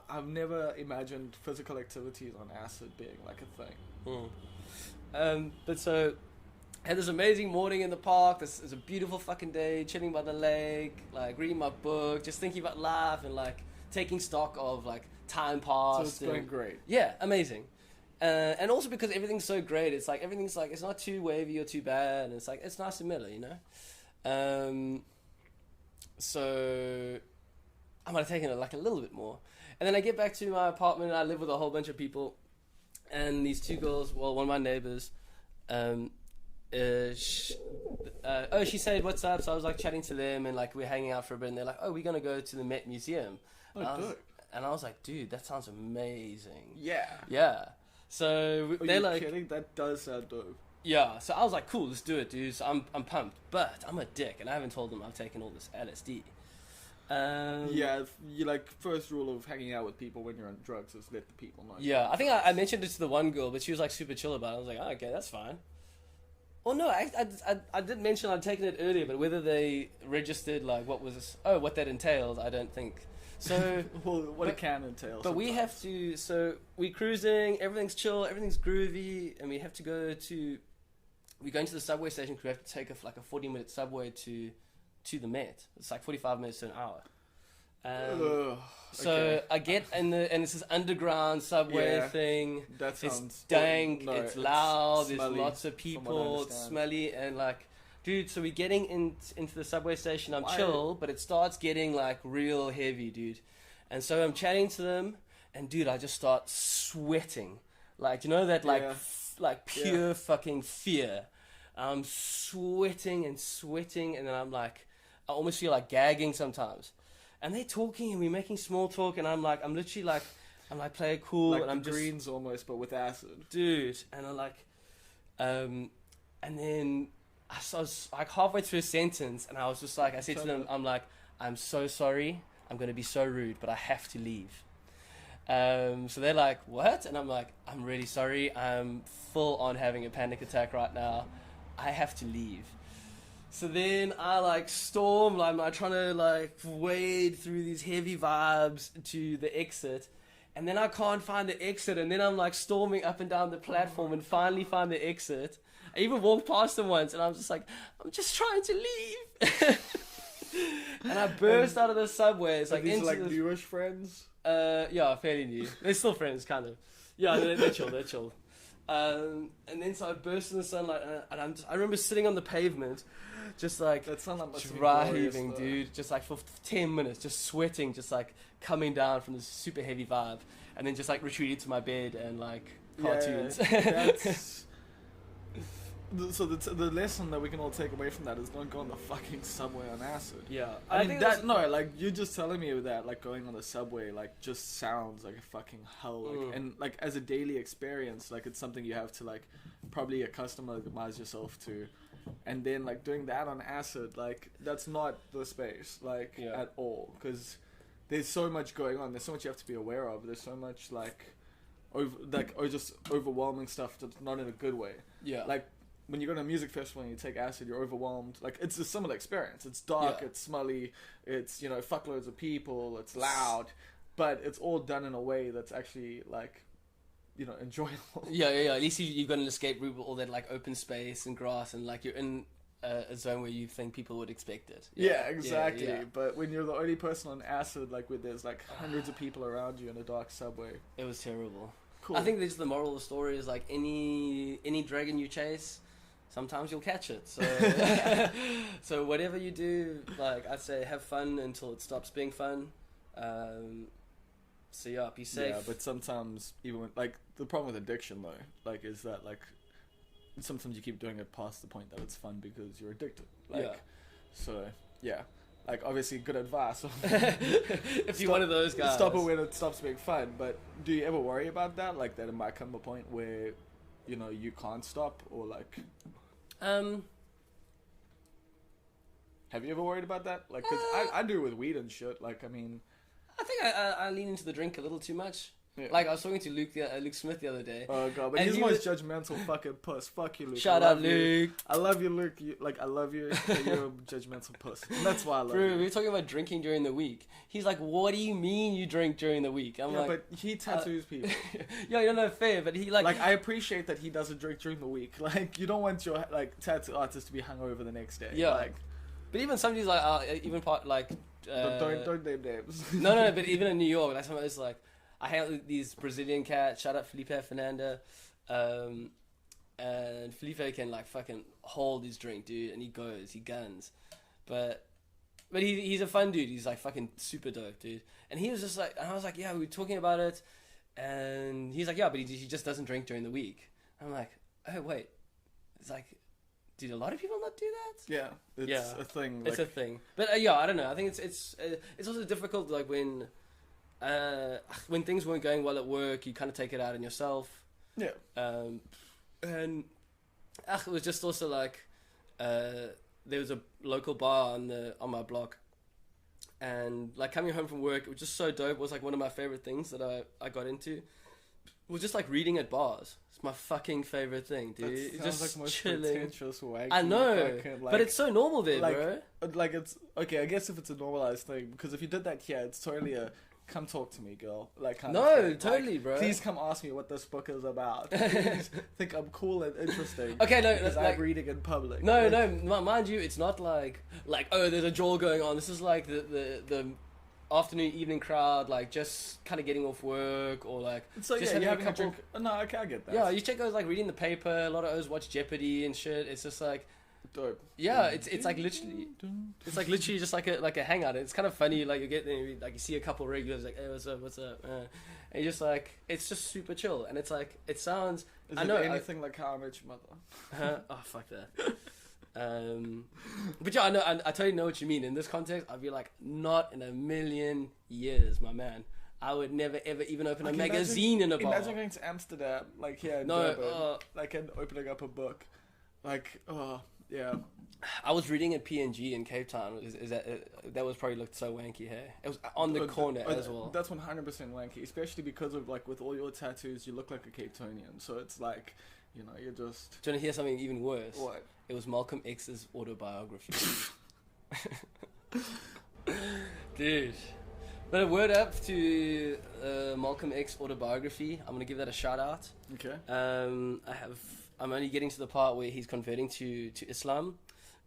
B: I've never imagined physical activities on acid being like a thing.
C: But so I had this amazing morning in the park. This is a beautiful fucking day, chilling by the lake, like reading my book, just thinking about life and like taking stock of like time passed.
B: So it's going great.
C: Yeah, amazing. And also because everything's so great, it's like everything's like it's not too wavy or too bad, and it's like it's nice in the middle, you know. So I might have taken it like a little bit more, and then I get back to my apartment and I live with a whole bunch of people, and these two girls, well, one of my neighbors, she said what's up, so I was like chatting to them and like we're hanging out for a bit, and they're like, oh, we're gonna go to the Met Museum. And I was like, dude, that sounds amazing. Yeah. So they're like,
B: kidding? That does sound dope.
C: Yeah. So I was like, cool, let's do it, dude. So I'm pumped, but I'm a dick, and I haven't told them I've taken all this LSD.
B: Yeah, you like first rule of hanging out with people when you're on drugs is let the people know.
C: Yeah, I think I mentioned it to the one girl, but she was like super chill about it. I was like, oh, okay, that's fine. Well, no, I did mention I'd taken it earlier, but whether they registered like what that entailed, I don't think. So
B: well, what it can entail.
C: But we have to. So we're cruising. Everything's chill. Everything's groovy, and we have to go to. We're going to the subway station because we have to take a 40-minute subway to the Met. It's like 45 minutes to an hour. So I get and it's this underground subway thing.
B: That sounds.
C: It's dank. It's loud. There's lots of people. It's smelly and like. Dude, so we're getting into the subway station. I'm chill, but it starts getting like real heavy, dude. And so I'm chatting to them, and dude, I just start sweating. Like, you know that like pure fucking fear. I'm sweating, and then I'm like, I almost feel like gagging sometimes. And they're talking, and we're making small talk, and I'm literally like, play it cool,
B: like
C: and I'm
B: the
C: just
B: greens almost, but with acid,
C: dude. And I'm like, and then. So I was like halfway through a sentence, and I was just like, I said to them, I'm like, I'm so sorry, I'm going to be so rude, but I have to leave. So they're like, what? And I'm like, I'm really sorry, I'm full on having a panic attack right now, I have to leave. So then I like storm, like I'm trying to like wade through these heavy vibes to the exit, and then I can't find the exit, and then I'm like storming up and down the platform and finally find the exit. I even walked past them once, and I was just like, I'm just trying to leave. And I burst out of the subway. It's like
B: these like newish friends.
C: Yeah, fairly new. They're still friends, kind of. Yeah, they're chill. And then so I burst in the sunlight, and I remember sitting on the pavement, just like
B: That sunlight must be glorious,
C: driving,
B: though.
C: dude, just like for 10 minutes, just sweating, just like coming down from this super heavy vibe, and then just like retreating to my bed and like cartoons.
B: That's... So the lesson that we can all take away from that is don't go on the fucking subway on acid.
C: Yeah,
B: I mean,
C: think
B: that, no, like, you just telling me that, like, going on the subway, like, just sounds like a fucking hell, like, and, like, as a daily experience, like, it's something you have to, like, probably acclimatize yourself to, and then, like, doing that on acid, like, that's not the space, like, at all, because there's so much going on, there's so much you have to be aware of, there's so much, like, just overwhelming stuff that's not in a good way.
C: Yeah.
B: Like, when you go to a music festival and you take acid, you're overwhelmed. Like, it's a similar experience. It's dark, it's smelly, it's, you know, fuckloads of people, it's loud, but it's all done in a way that's actually, like, you know, enjoyable.
C: Yeah. At least you've got an escape route with all that like open space and grass, and like you're in a zone where you think people would expect it.
B: Yeah, exactly.
C: Yeah.
B: But when you're the only person on acid, like, where there's like hundreds of people around you in a dark subway,
C: It was terrible.
B: cool.
C: I think this is the moral of the story: is like any dragon you chase, sometimes you'll catch it. So, so whatever you do, like I'd say, have fun until it stops being fun. So yeah, be safe.
B: Yeah, but sometimes even when, like, the problem with addiction though, like, is that, like, sometimes you keep doing it past the point that it's fun because you're addicted. Like,
C: Yeah.
B: So yeah, like, obviously good advice.
C: If you're one of those guys,
B: Stop it when it stops being fun. But do you ever worry about that? Like, that it might come a point where, you know, you can't stop, or like, have you ever worried about that? Like, cause I do with weed and shit. Like, I mean,
C: I think I lean into the drink a little too much.
B: yeah.
C: Like I was talking to Luke Smith the other day.
B: Oh god, but
C: and
B: he's
C: he
B: the
C: was-
B: most judgmental fucking puss. Fuck you, Luke.
C: Shout
B: I
C: out
B: love you.
C: Luke.
B: I love you, Luke. I love you. But you're a judgmental puss. And that's why I love
C: Bro,
B: you.
C: we were talking about drinking during the week. He's like, "What do you mean you drink during the week?" I'm
B: Yeah,
C: like,
B: but he tattoos people.
C: "Yeah, you're not fair." But he like,
B: Like, I appreciate that he doesn't drink during the week. Like, you don't want your, like, tattoo artist to be hungover the next day.
C: Yeah.
B: Like,
C: but even somebody's like, even part like,
B: don't name names.
C: no, but even in New York, like somebody's like, I hang out with these Brazilian cats. Shout out Felipe Fernanda, and Felipe can like fucking hold his drink, dude, and he guns, but he's a fun dude. He's like fucking super dope, dude. And he was just like, and I was like, yeah, we were talking about it, and he's like, yeah, but he just doesn't drink during the week. I'm like, oh wait, it's like, did a lot of people not do that?
B: Yeah, it's
C: Yeah.
B: a thing.
C: It's
B: Like,
C: a thing, but yeah, I don't know. I think it's also difficult, like when things weren't going well at work, you kind of take it out on yourself.
B: yeah.
C: And it was just also like there was a local bar on my block, and like coming home from work, it was just so dope. It was like one of my favorite things that I got into. It was just like reading at bars. It's my fucking favorite thing, dude.
B: That
C: It's
B: sounds
C: just
B: like most
C: chilling.
B: pretentious wanky
C: I know,
B: fucking,
C: but it's so normal there,
B: like,
C: bro.
B: like, it's okay. I guess if it's a normalized thing, because if you did that here, it's totally a come talk to me, girl. Like, kind of
C: No,
B: thing.
C: totally,
B: Like,
C: bro.
B: please come ask me what this book is about. Please think I'm cool and interesting.
C: Okay, no,
B: because
C: like,
B: I'm reading in public.
C: No,
B: Like,
C: no, mind you, it's not like oh, there's a jaw going on. This is like the afternoon, evening crowd, like just kind of getting off work, or like
B: So
C: just
B: yeah,
C: having
B: you're
C: a
B: having a
C: couple.
B: drink. No, okay, I get that.
C: Yeah, you check those like reading the paper. A lot of those watch Jeopardy and shit. It's just like,
B: Dope.
C: yeah, it's like literally, it's like literally just like a hangout. It's kind of funny. Like you get there, like you see a couple regulars, like, hey, what's up, and you're just like, it's just super chill, and it's like it sounds.
B: Is
C: I
B: it
C: know
B: anything like How I Met Your Mother?
C: Oh fuck that. But yeah, I know. I totally know what you mean. In this context, I'd be like, not in a million years, my man. I would never ever even open a
B: Like,
C: magazine in a bar.
B: Imagine going to Amsterdam, like here in
C: No,
B: Durban, like, and opening up a book, like, oh yeah.
C: I was reading at PNG in Cape Town. Is that was probably looked so wanky? Hey, it was on the corner as well.
B: That's 100% wanky, especially because of, like, with all your tattoos, you look like a Cape Townian. So it's like, you know, you're just.
C: Do you want to hear something even worse?
B: What?
C: It was Malcolm X's autobiography. Dude. But a word up to Malcolm X autobiography. I'm gonna give that a shout out.
B: Okay.
C: I'm only getting to the part where he's converting to Islam,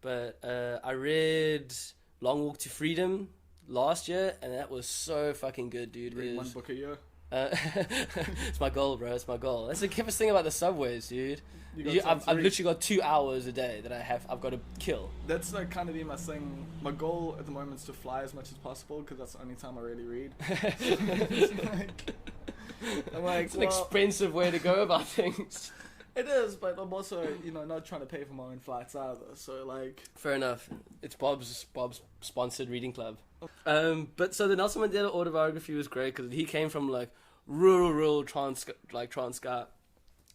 C: but I read Long Walk to Freedom last year, and that was so fucking good, dude.
B: Read
C: It
B: one
C: was-
B: book a year.
C: It's my goal, bro. It's my goal. That's the cutest thing about the subways, dude. I've literally got 2 hours a day that I've got to kill.
B: That's like kind of been my thing. My goal at the moment is to fly as much as possible because that's the only time I really read.
C: It's an expensive way to go about things.
B: It is, but I'm also, not trying to pay for my own flights either. So like,
C: fair enough. It's Bob's sponsored reading club. But so the Nelson Mandela autobiography was great because he came from like rural Transkei,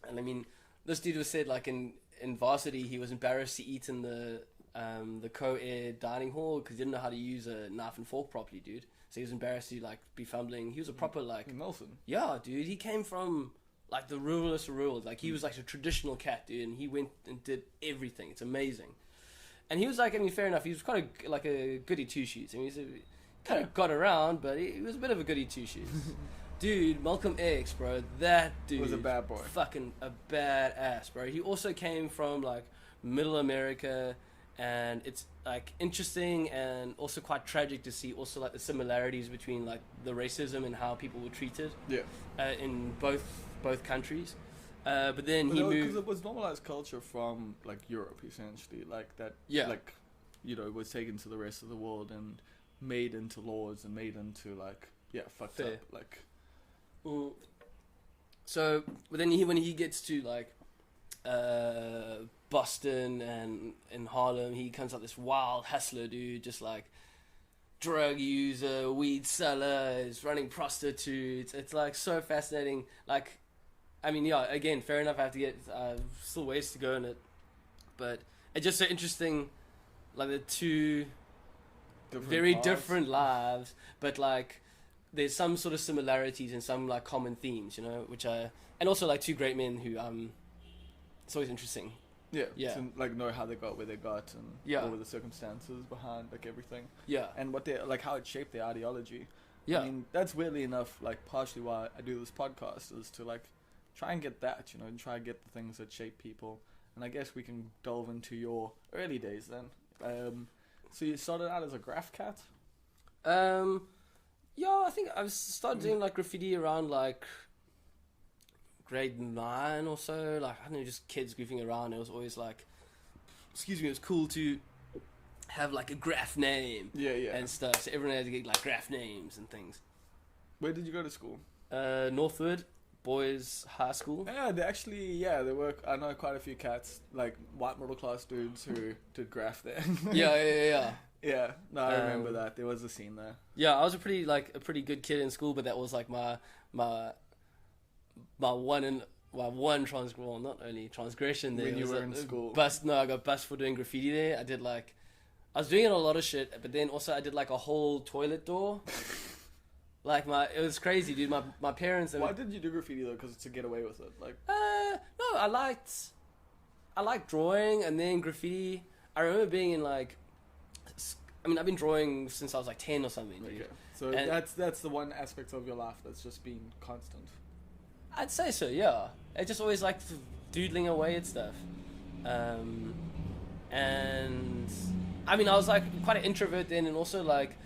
C: and I mean, this dude was said like in varsity he was embarrassed to eat in the co-ed dining hall because he didn't know how to use a knife and fork properly, dude. So he was embarrassed to like be fumbling. He was a proper like
B: Nelson.
C: Yeah, dude. He came from like the ruralest of rural. Like he was like a traditional cat, dude, and he went and did everything. It's amazing. And he was like, I mean, fair enough. He was kind of like a goody two shoes. I mean, he kind of got around, but he was a bit of a goody two shoes. Dude, Malcolm X, bro, that dude
B: was a bad boy.
C: Fucking a badass, bro. He also came from like middle America, and it's like interesting and also quite tragic to see also like the similarities between like the racism and how people were treated.
B: Yeah.
C: In both countries. But then he moved
B: because it was normalized culture from like Europe essentially, like that.
C: Yeah.
B: Like, was taken to the rest of the world and made into laws and made into like fucked
C: Fair.
B: up like.
C: So, but then when he gets to like Boston and in Harlem, he becomes like this wild hustler dude, just like drug user, weed seller, is running prostitutes. It's like so fascinating. Like, I mean, yeah, again, fair enough. I have to get still ways to go in it, but it's just so interesting. Like the two very
B: paths.
C: different lives, but like there's some sort of similarities and some like common themes, which are, and also like two great men who it's always interesting.
B: Yeah.
C: Yeah.
B: To like know how they got where they got and
C: Yeah.
B: what were the circumstances behind like everything.
C: Yeah.
B: And what they like how it shaped their ideology.
C: Yeah.
B: I mean, that's weirdly enough like partially why I do this podcast is to like try and get that, and try and get the things that shape people. And I guess we can delve into your early days then. So you started out as a graph cat?
C: Yeah, I think I started doing like graffiti around like grade 9 or so. Like, I don't know, just kids goofing around. It was always like, it was cool to have like a graph name
B: Yeah.
C: and stuff. So everyone had to get like graph names and things.
B: Where did you go to school?
C: Northwood Boys High School.
B: Yeah, they work. I know quite a few cats, like white middle class dudes who did graph there.
C: Yeah.
B: Yeah, no, I remember that. There was a scene there.
C: Yeah, I was a pretty good kid in school, but that was like my one transgression there.
B: When you
C: was
B: were in school.
C: I got bust for doing graffiti there. I was doing a lot of shit, but then also I did like a whole toilet door. Like it was crazy, dude. My parents.
B: Why did you do graffiti though? Because to get away with it, like.
C: No, I liked drawing and then graffiti. I remember being in like. I mean, I've been drawing since I was like 10 or something. Dude.
B: Okay, so that's the one aspect of your life that's just been constant.
C: I'd say so, yeah. I just always liked doodling away at stuff. And I mean, I was like quite an introvert then, and also like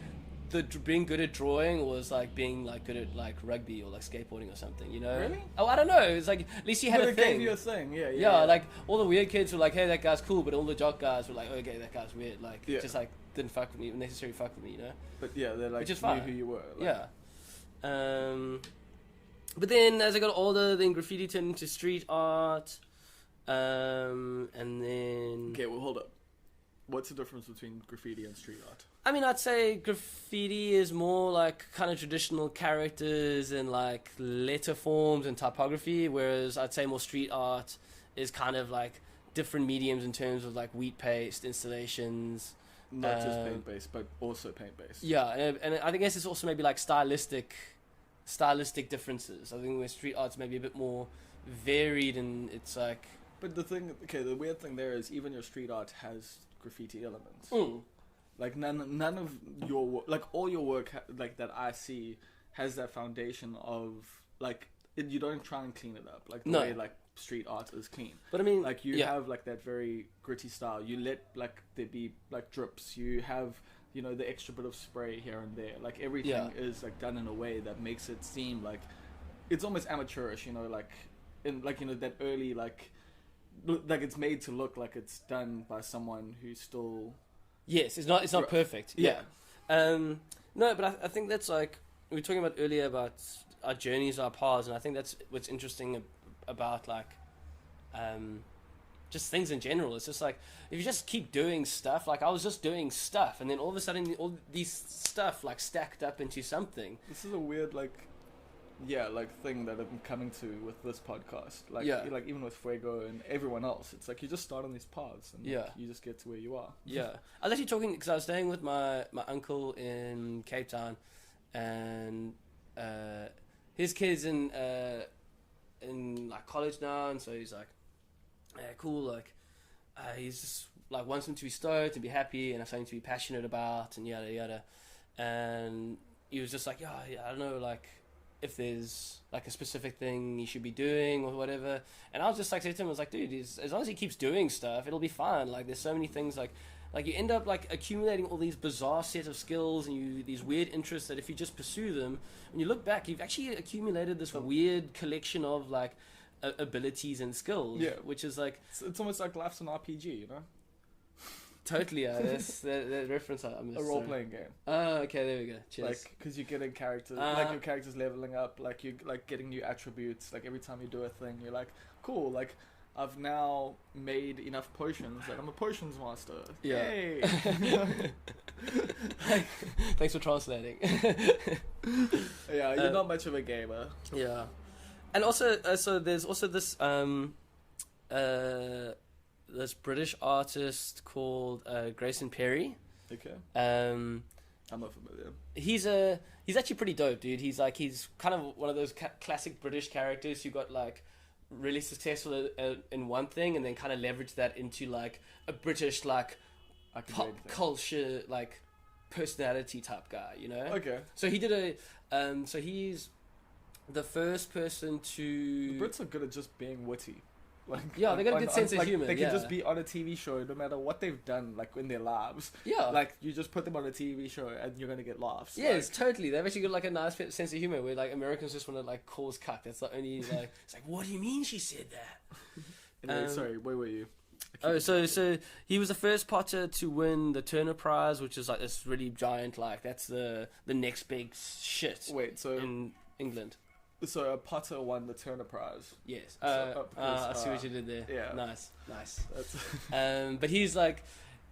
C: being good at drawing was like being like good at like rugby or like skateboarding or something,
B: Really?
C: Oh, I don't know. It's like at least you had
B: But
C: a
B: it
C: thing.
B: gave you a thing, yeah.
C: Yeah, like all the weird kids were like, "Hey, that guy's cool," but all the jock guys were like, "Okay, that guy's weird." Like, just like didn't fuck with me, necessarily fuck with me,
B: But yeah, they're like
C: Which is
B: knew
C: fine.
B: who you were. Like,
C: Yeah. But then as I got older, then graffiti turned into street art, and then
B: Okay, well, hold up. What's the difference between graffiti and street art?
C: I mean, I'd say graffiti is more like kind of traditional characters and like letter forms and typography, whereas I'd say more street art is kind of like different mediums in terms of like wheat paste installations.
B: Not just paint-based, but also paint-based.
C: Yeah, and I guess it's also maybe like stylistic differences. I think where street art's maybe a bit more varied, and it's like.
B: But the weird thing there is even your street art has graffiti elements. Like none of your like all your work like that I see has that foundation of like you don't try and clean it up like the way like street art is clean.
C: But I mean,
B: like you have like that very gritty style. You let like there be like drips. You have the extra bit of spray here and there. Like everything is like done in a way that makes it seem like it's almost amateurish, you know, like in like you know that early like it's made to look like it's done by someone who's still
C: Yes, it's not perfect.
B: Yeah.
C: No, but I think that's like we were talking about earlier about our journeys, our paths, and I think that's what's interesting about like just things in general. It's just like if you just keep doing stuff, like I was just doing stuff, and then all of a sudden all these stuff like stacked up into something.
B: This is a weird like thing that I'm coming to with this podcast. Like like even with Fuego and everyone else, it's like you just start on these paths and like, you just get to where you are.
C: Yeah, I was actually talking because I was staying with my uncle in Cape Town, and his kid's in like college now, and so he's like, yeah, cool, like he's just like wants him to be stoked and be happy and have something to be passionate about and yada yada, and he was just like, yeah, I don't know, like if there's like a specific thing he should be doing or whatever. And I was just like, said to him, I was like, dude, as long as he keeps doing stuff, it'll be fine. Like there's so many things like you end up like accumulating all these bizarre set of skills and these weird interests that if you just pursue them, when you look back, you've actually accumulated this weird collection of like abilities and skills.
B: Yeah,
C: which is like
B: it's almost like life's an RPG, you know.
C: Totally, that's that reference I missed.
B: A role-playing game.
C: Oh, okay, there we go. Cheers.
B: Like, because you're getting characters, like your character's leveling up, like you like getting new attributes. Like every time you do a thing, you're like, cool. Like I've now made enough potions that I'm a potions master.
C: Yeah.
B: Yay!
C: Thanks for translating.
B: Yeah, you're not much of a gamer.
C: Yeah, and also, so there's also this this British artist called Grayson Perry.
B: Okay.
C: I'm
B: not familiar.
C: He's actually pretty dope, dude. He's kind of one of those classic British characters who got like really successful in one thing and then kind of leveraged that into like a British like pop culture like personality type guy, you know?
B: Okay.
C: So he did so he's the first person to.
B: The Brits are good at just being witty. Like,
C: yeah, they got a good sense of humor.
B: They can just be on a TV show no matter what they've done, like in their lives.
C: Yeah,
B: like you just put them on a TV show and you're gonna get laughs.
C: Yes, totally. They've actually got like a nice sense of humor where like Americans just want to like cause cuck. That's the only like. It's like, what do you mean she said that?
B: Anyway, sorry, where were you?
C: Oh, so he was the first potter to win the Turner Prize, which is like this really giant, like that's the next big shit.
B: Wait, so
C: in England.
B: So a potter won the Turner Prize.
C: Yes. I see what you did there.
B: Yeah.
C: Nice. But he's like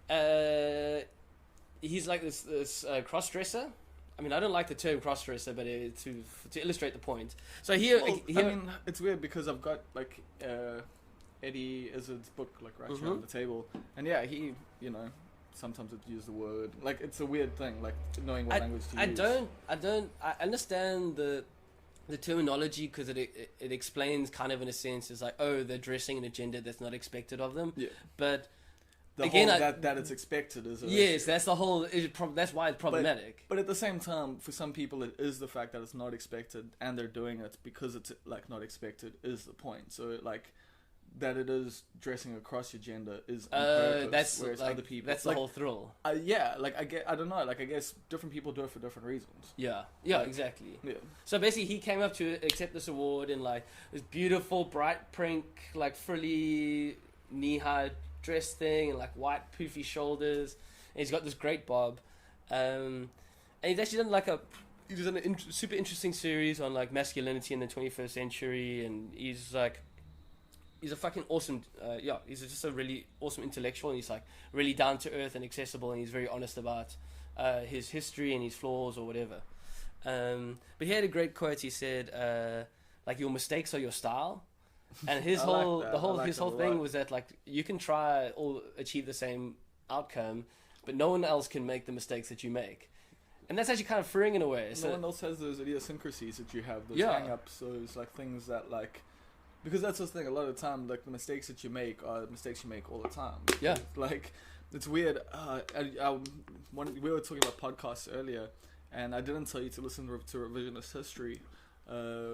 C: this cross dresser. I mean, I don't like the term cross dresser, but to illustrate the point. So here,
B: I mean, it's weird because I've got like Eddie Izzard's book like right here on the table, and yeah, he sometimes it use the word like it's a weird thing like knowing what language to use.
C: I understand the terminology because it explains kind of in a sense is like, oh, they're dressing in a gender that's not expected of them.
B: Yeah.
C: But
B: again, that it's expected is
C: yes, that's the whole. That's why it's problematic.
B: But at the same time, for some people, it is the fact that it's not expected and they're doing it because it's like not expected is the point. So like that it is dressing across your gender is on purpose,
C: that's
B: whereas
C: like,
B: other people
C: that's the whole thrill.
B: Yeah, like I don't know, like I guess different people do it for different reasons.
C: Yeah, exactly.
B: Yeah.
C: So basically, he came up to accept this award in like this beautiful bright pink, like frilly knee-high dress thing, and like white poofy shoulders. And he's got this great bob, and he's actually done like he's done a super interesting series on like masculinity in the 21st century, and he's a fucking awesome, he's just a really awesome intellectual, and he's like really down to earth and accessible, and he's very honest about his history and his flaws or whatever. But he had a great quote. He said, like, your mistakes are your style. And his whole thing was that like you can try or achieve the same outcome, but no one else can make the mistakes that you make. And that's actually kind of freeing in a way.
B: No one else has those idiosyncrasies that you have, those hang-ups, those like things that like. Because that's the thing, a lot of the time, like, the mistakes that you make are mistakes you make all the time.
C: Yeah.
B: Like, it's weird. We were talking about podcasts earlier, and I didn't tell you to listen to Revisionist History,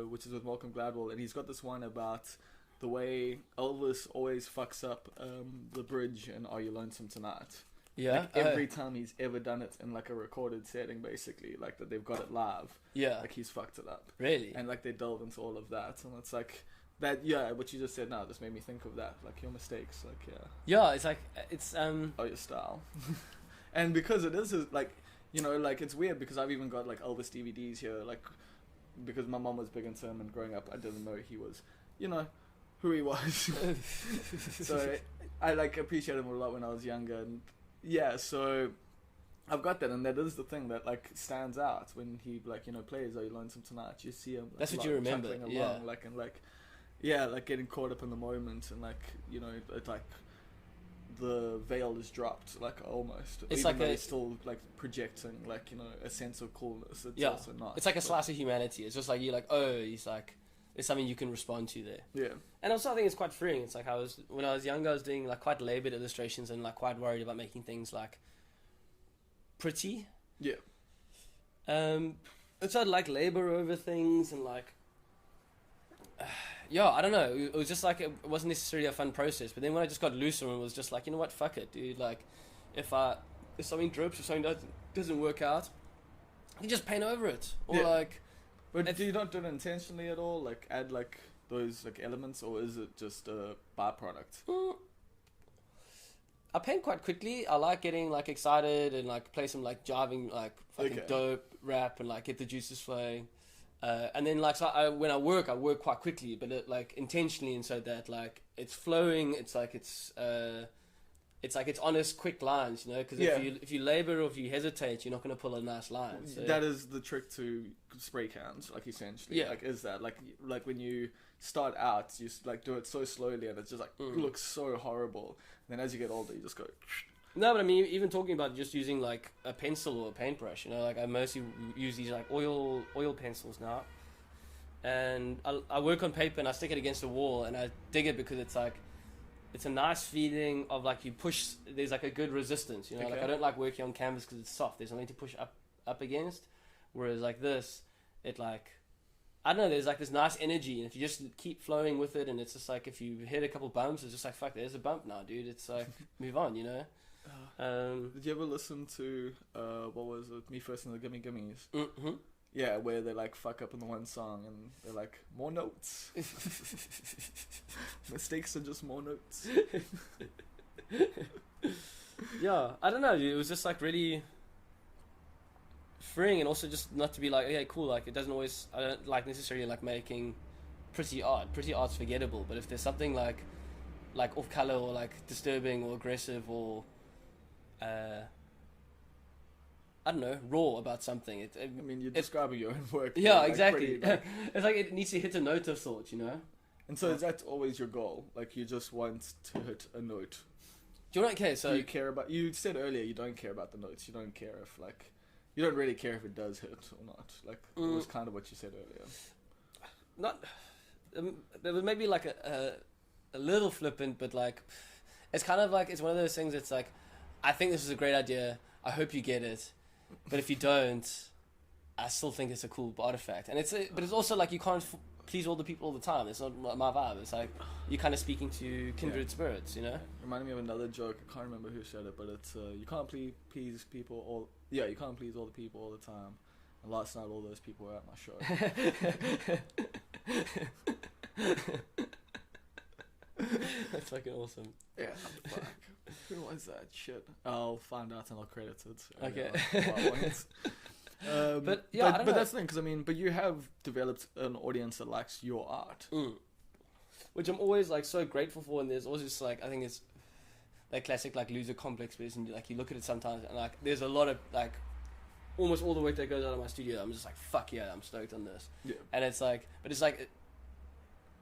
B: which is with Malcolm Gladwell, and he's got this one about the way Elvis always fucks up the bridge in Are You Lonesome Tonight?
C: Yeah.
B: Like every time he's ever done it in like a recorded setting, basically, like that they've got it live.
C: Yeah.
B: Like he's fucked it up.
C: Really?
B: And like they delve into all of that, and it's like that. Yeah, what you just said now just made me think of that. Like your mistakes. Like
C: Yeah. It's like it's
B: Oh, your style. And because it is like, you know, like it's weird because I've even got like Elvis DVDs here, like because my mom was big into him, and growing up I didn't know he was, you know, who he was. So I like appreciated him a lot when I was younger, and yeah, so I've got that, and that is the thing that like stands out when he like, you know, plays Are You Lonesome Tonight. You see him. Like,
C: that's what you remember.
B: chuckling
C: Yeah.
B: along, like and like, yeah, like getting caught up in the moment, and like, you know, it's like the veil is dropped, like almost.
C: It's
B: even
C: like
B: though he's still like projecting, like, you know, a sense of coolness. It's
C: Yeah.
B: also not.
C: It's like a slice of humanity. It's just like you're like, oh, he's like, it's something you can respond to there.
B: Yeah.
C: And also I think it's quite freeing. It's like when I was younger, I was doing like quite laboured illustrations and like quite worried about making things like pretty.
B: Yeah.
C: And so I'd like labour over things and like, yeah, I don't know. It was just like, it wasn't necessarily a fun process. But then when I just got looser and was just like, you know what, fuck it, dude. Like, if something drips or something doesn't work out, I can just paint over it. Or
B: Yeah.
C: like...
B: But do you not do it intentionally at all? Like add like those like elements, or is it just a byproduct?
C: I paint quite quickly. I like getting like excited and like play some like jiving like fucking
B: Okay.
C: dope rap and like get the juices flowing. And then like when I work quite quickly, but it, like intentionally, and so that like it's flowing. It's like it's honest, quick lines, you know. Because
B: Yeah.
C: if you labor or if you hesitate, you're not going to pull a nice line. So.
B: That is the trick to spray cans, like essentially.
C: Yeah.
B: Like is that like when you start out, you like do it so slowly, and it's just like looks so horrible. And then as you get older, you just go.
C: No, but I mean, even talking about just using like a pencil or a paintbrush, you know, like I mostly use these like oil pencils now, and I work on paper and I stick it against the wall and I dig it because it's like, it's a nice feeling of like you push. There's like a good resistance, you know.
B: Okay.
C: Like I don't like working on canvas because it's soft. There's nothing to push up against, whereas like this, it like, I don't know. There's like this nice energy, and if you just keep flowing with it, and it's just like if you hit a couple bumps, it's just like fuck. There's a bump now, dude. It's like move on, you know.
B: Did you ever listen to what was it? Me First and the Gimme Gimmies?
C: Mm-hmm.
B: Yeah, where they like fuck up in the one song and they're like more notes. Mistakes are just more notes.
C: Yeah, I don't know, dude. It was just like really freeing, and also just not to be like, okay, cool. Like it doesn't always. I don't like necessarily like making pretty art. Pretty art's forgettable, but if there's something like off color or like disturbing or aggressive or I don't know, raw about something.
B: I mean, you're describing your own work.
C: Yeah,
B: like,
C: exactly.
B: pretty, like-
C: It's like it needs to hit a note of sorts, you know.
B: and so is that always your goal? Like you just want to hit a note.
C: Do you know? Okay, so
B: Do you care about? You said earlier you don't care about the notes. You don't care if like, you don't really care if it does hit or not. Like it was kind of what you said earlier.
C: not. There was maybe like a little flippant, but like it's kind of like it's one of those things. It's like I think this is a great idea. I hope you get it, but if you don't, I still think it's a cool artifact. And but it's also like you can't please all the people all the time. It's not my vibe. It's like you're kind of speaking to kindred spirits, you know.
B: Reminded me of another joke. I can't remember who said it, but it's you can't please people all. Yeah, you can't please all the people all the time. And last night, all those people were at my show.
C: That's fucking awesome.
B: Yeah, fuck. Who was that shit? I'll find out and I'll credit it.
C: Okay.
B: But
C: yeah, I don't know.
B: that's the thing, because I mean, but you have developed an audience that likes your art.
C: Which I'm always like so grateful for, and there's always just like I think it's that classic like loser complex person. Like you look at it sometimes, and like there's a lot of like almost all the work that goes out of my studio. I'm just like fuck yeah, I'm stoked on this.
B: Yeah.
C: And it's like, but it's like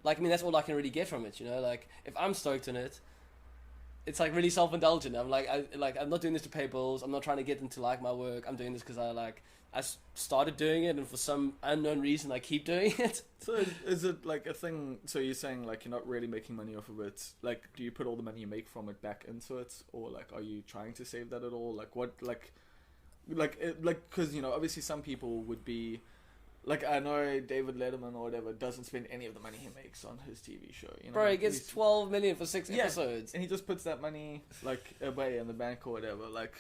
C: I mean that's all I can really get from it, you know. Like if I'm stoked on it, it's like really self-indulgent. I'm like I'm not doing this to pay bills. I'm not trying to get them to like my work. I'm doing this because I started doing it, and for some unknown reason, I keep doing it.
B: So is it like a thing? So you're saying like you're not really making money off of it? Like, do you put all the money you make from it back into it, or like are you trying to save that at all? Like what? Like because you know obviously some people would be Like, I know David Letterman or whatever doesn't spend any of the money he makes on his TV show. You know?
C: Bro, he gets 12 million for 6 episodes.
B: And he just puts that money, like, away in the bank or whatever. Like,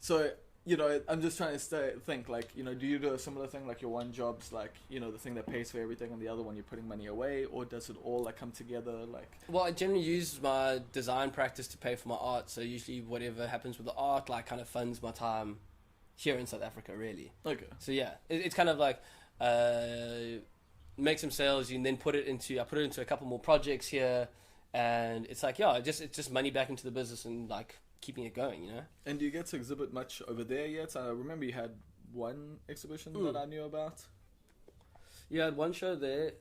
B: so, you know, I'm just trying to think, like, you know, do you do a similar thing? Like, your one job's, like, you know, the thing that pays for everything, and the other one you're putting money away? Or does it all, like, come together, like...
C: Well, I generally use my design practice to pay for my art. So usually whatever happens with the art, like, kind of funds my time here in South Africa, really.
B: Okay.
C: So, yeah, it's kind of like... make some sales, you then put it into a couple more projects here, and it's like, yeah, it's just money back into the business and like keeping it going, you know. And
B: do you get to exhibit much over there yet? I remember you had one exhibition that I knew about.
C: You had one show there.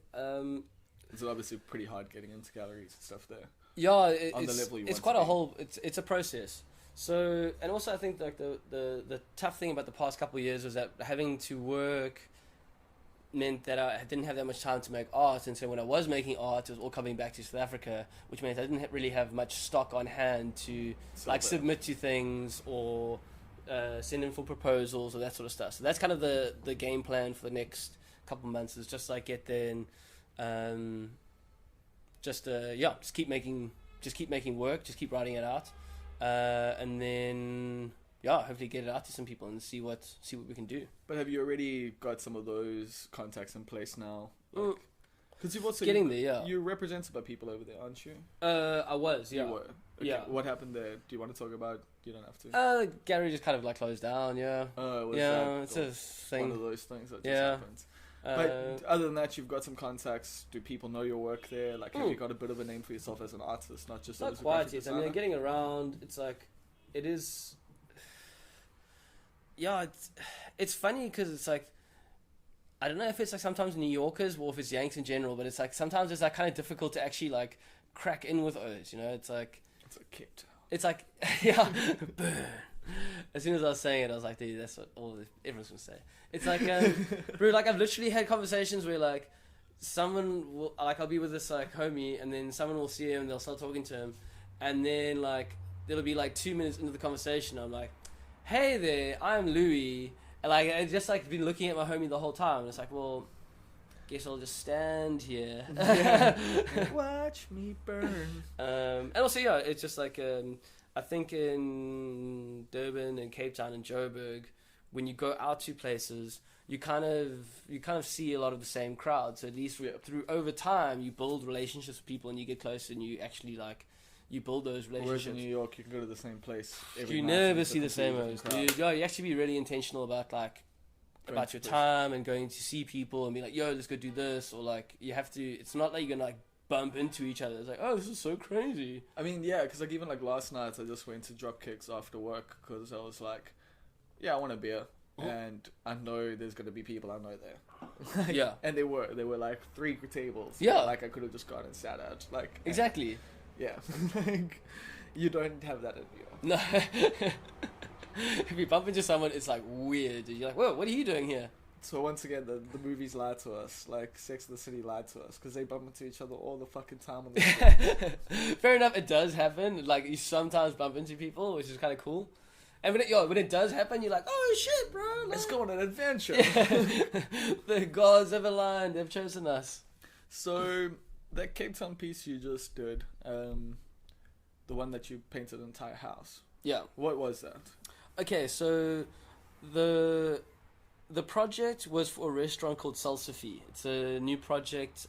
B: It's obviously pretty hard getting into galleries and stuff there.
C: Yeah, it's quite a whole. It's a process. So, and also I think like the tough thing about the past couple of years was that having to work meant that I didn't have that much time to make art, and so when I was making art, it was all coming back to South Africa, which meant I didn't really have much stock on hand to submit to things or send in for proposals or that sort of stuff. So that's kind of the game plan for the next couple of months, is just like get there and just keep making work, just keep writing it out, and then hopefully get it out to some people and see what we can do.
B: But have you already got some of those contacts in place now? Because you've also you're represented by people over there, aren't you?
C: I was, yeah.
B: You were. Okay.
C: Yeah.
B: What happened there? Do you want to talk about? You don't have to.
C: Gallery just kind of like closed down. Yeah. It's a thing.
B: One of those things that just happens. But other than that, you've got some contacts. Do people know your work there? Like, have you got a bit of a name for yourself as an artist, not just as a graphic designer?
C: I mean, getting around. It's like, it is. Yeah, it's funny because it's like, I don't know if it's like sometimes New Yorkers or if it's Yanks in general, but it's like sometimes it's like kind of difficult to actually like crack in with O's, you know? It's like
B: Cape Town.
C: It's like, yeah, burn. As soon as I was saying it, I was like, dude, that's what everyone's gonna say. It's like, bro, like I've literally had conversations where like someone will, like I'll be with this like homie, and then someone will see him and they'll start talking to him, and then like it'll be like 2 minutes into the conversation, I'm like, hey there, I'm Louis, and like I just like been looking at my homie the whole time, and it's like, well, guess I'll just stand here.
B: Watch me burn.
C: And also, yeah, it's just like I think in Durban and Cape Town and Joburg, when you go out to places, you kind of see a lot of the same crowd. So at least through over time, you build relationships with people, and you get closer, and you actually like. You build those relationships.
B: Whereas in New York, you can go to the same place every
C: You
B: night.
C: never see the same ones. You actually be really intentional about like about your time and going to see people and be like, yo, let's go do this, or like you have to. It's not like you're gonna like bump into each other. It's like, oh, this is so crazy.
B: I mean, yeah, because like even like last night, I just went to drop kicks after work because I was like, yeah, I want a beer. And I know there's gonna be people I know there. Like,
C: yeah,
B: and there were like 3 tables.
C: Yeah,
B: like I could have just gone and sat at. Like
C: exactly.
B: Yeah, like you don't have that in New York.
C: No. If you bump into someone, it's like weird. You're like, whoa, what are you doing here?
B: So once again, the movies lied to us. Like Sex and the City lied to us because they bump into each other all the fucking time on the
C: Fair enough, it does happen. Like you sometimes bump into people, which is kind of cool. And when it does happen, you're like, oh shit, bro, like,
B: let's go on an adventure.
C: Yeah. The gods have aligned. They've chosen us.
B: So that Cape Town piece you just did, the one that you painted an entire house.
C: Yeah.
B: What was that?
C: Okay, so the project was for a restaurant called Salsify. It's a new project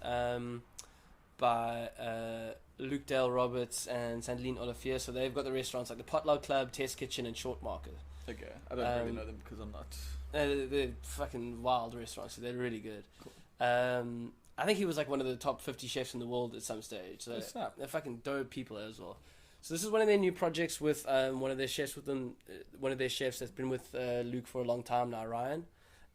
C: by Luke Dale Roberts and Sandeline Olivier. So they've got the restaurants like the Potluck Club, Test Kitchen, and Short Market.
B: Okay, I don't really know them because I'm not.
C: They're fucking wild restaurants, so they're really good.
B: Cool.
C: I think he was like one of the top 50 chefs in the world at some stage. So they're fucking dope people as well. So this is one of their new projects with one of their chefs that's been with Luke for a long time now, Ryan.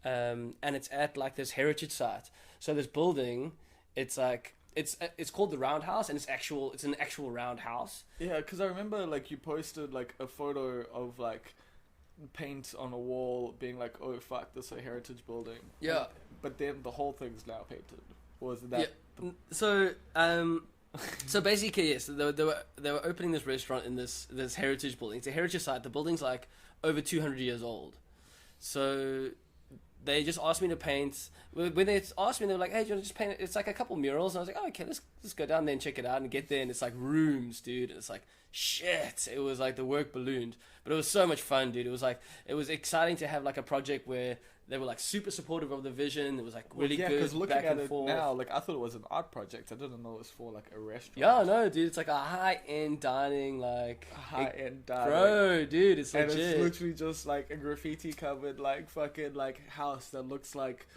C: And it's at like this heritage site. So this building, it's like it's called the Roundhouse, and it's an actual roundhouse.
B: Yeah, because I remember like you posted like a photo of like paint on a wall, being like, oh fuck, this is a heritage building.
C: Yeah,
B: but then the whole thing's now painted. Was that?
C: Yeah. So basically, yes, they were opening this restaurant in this heritage building. It's a heritage site. The building's like over 200 years old. So they just asked me to paint. When they asked me, they were like, "Hey, do you want to just paint it?" It's like a couple murals, and I was like, "Oh, okay, let's go down there and check it out." And get there, and it's like rooms, dude. And it's like shit. It was like the work ballooned, but it was so much fun, dude. It was exciting to have like a project where they were like super supportive of the vision. It was like really good.
B: Because looking
C: back
B: at
C: and
B: it
C: forth.
B: now, like I thought it was an art project. I didn't know it was for like a restaurant.
C: Yeah, no, dude. It's like a high-end dining, like
B: High-end dining.
C: bro, dude. It's
B: And
C: legit.
B: it's literally just like a graffiti covered like fucking like house that looks like,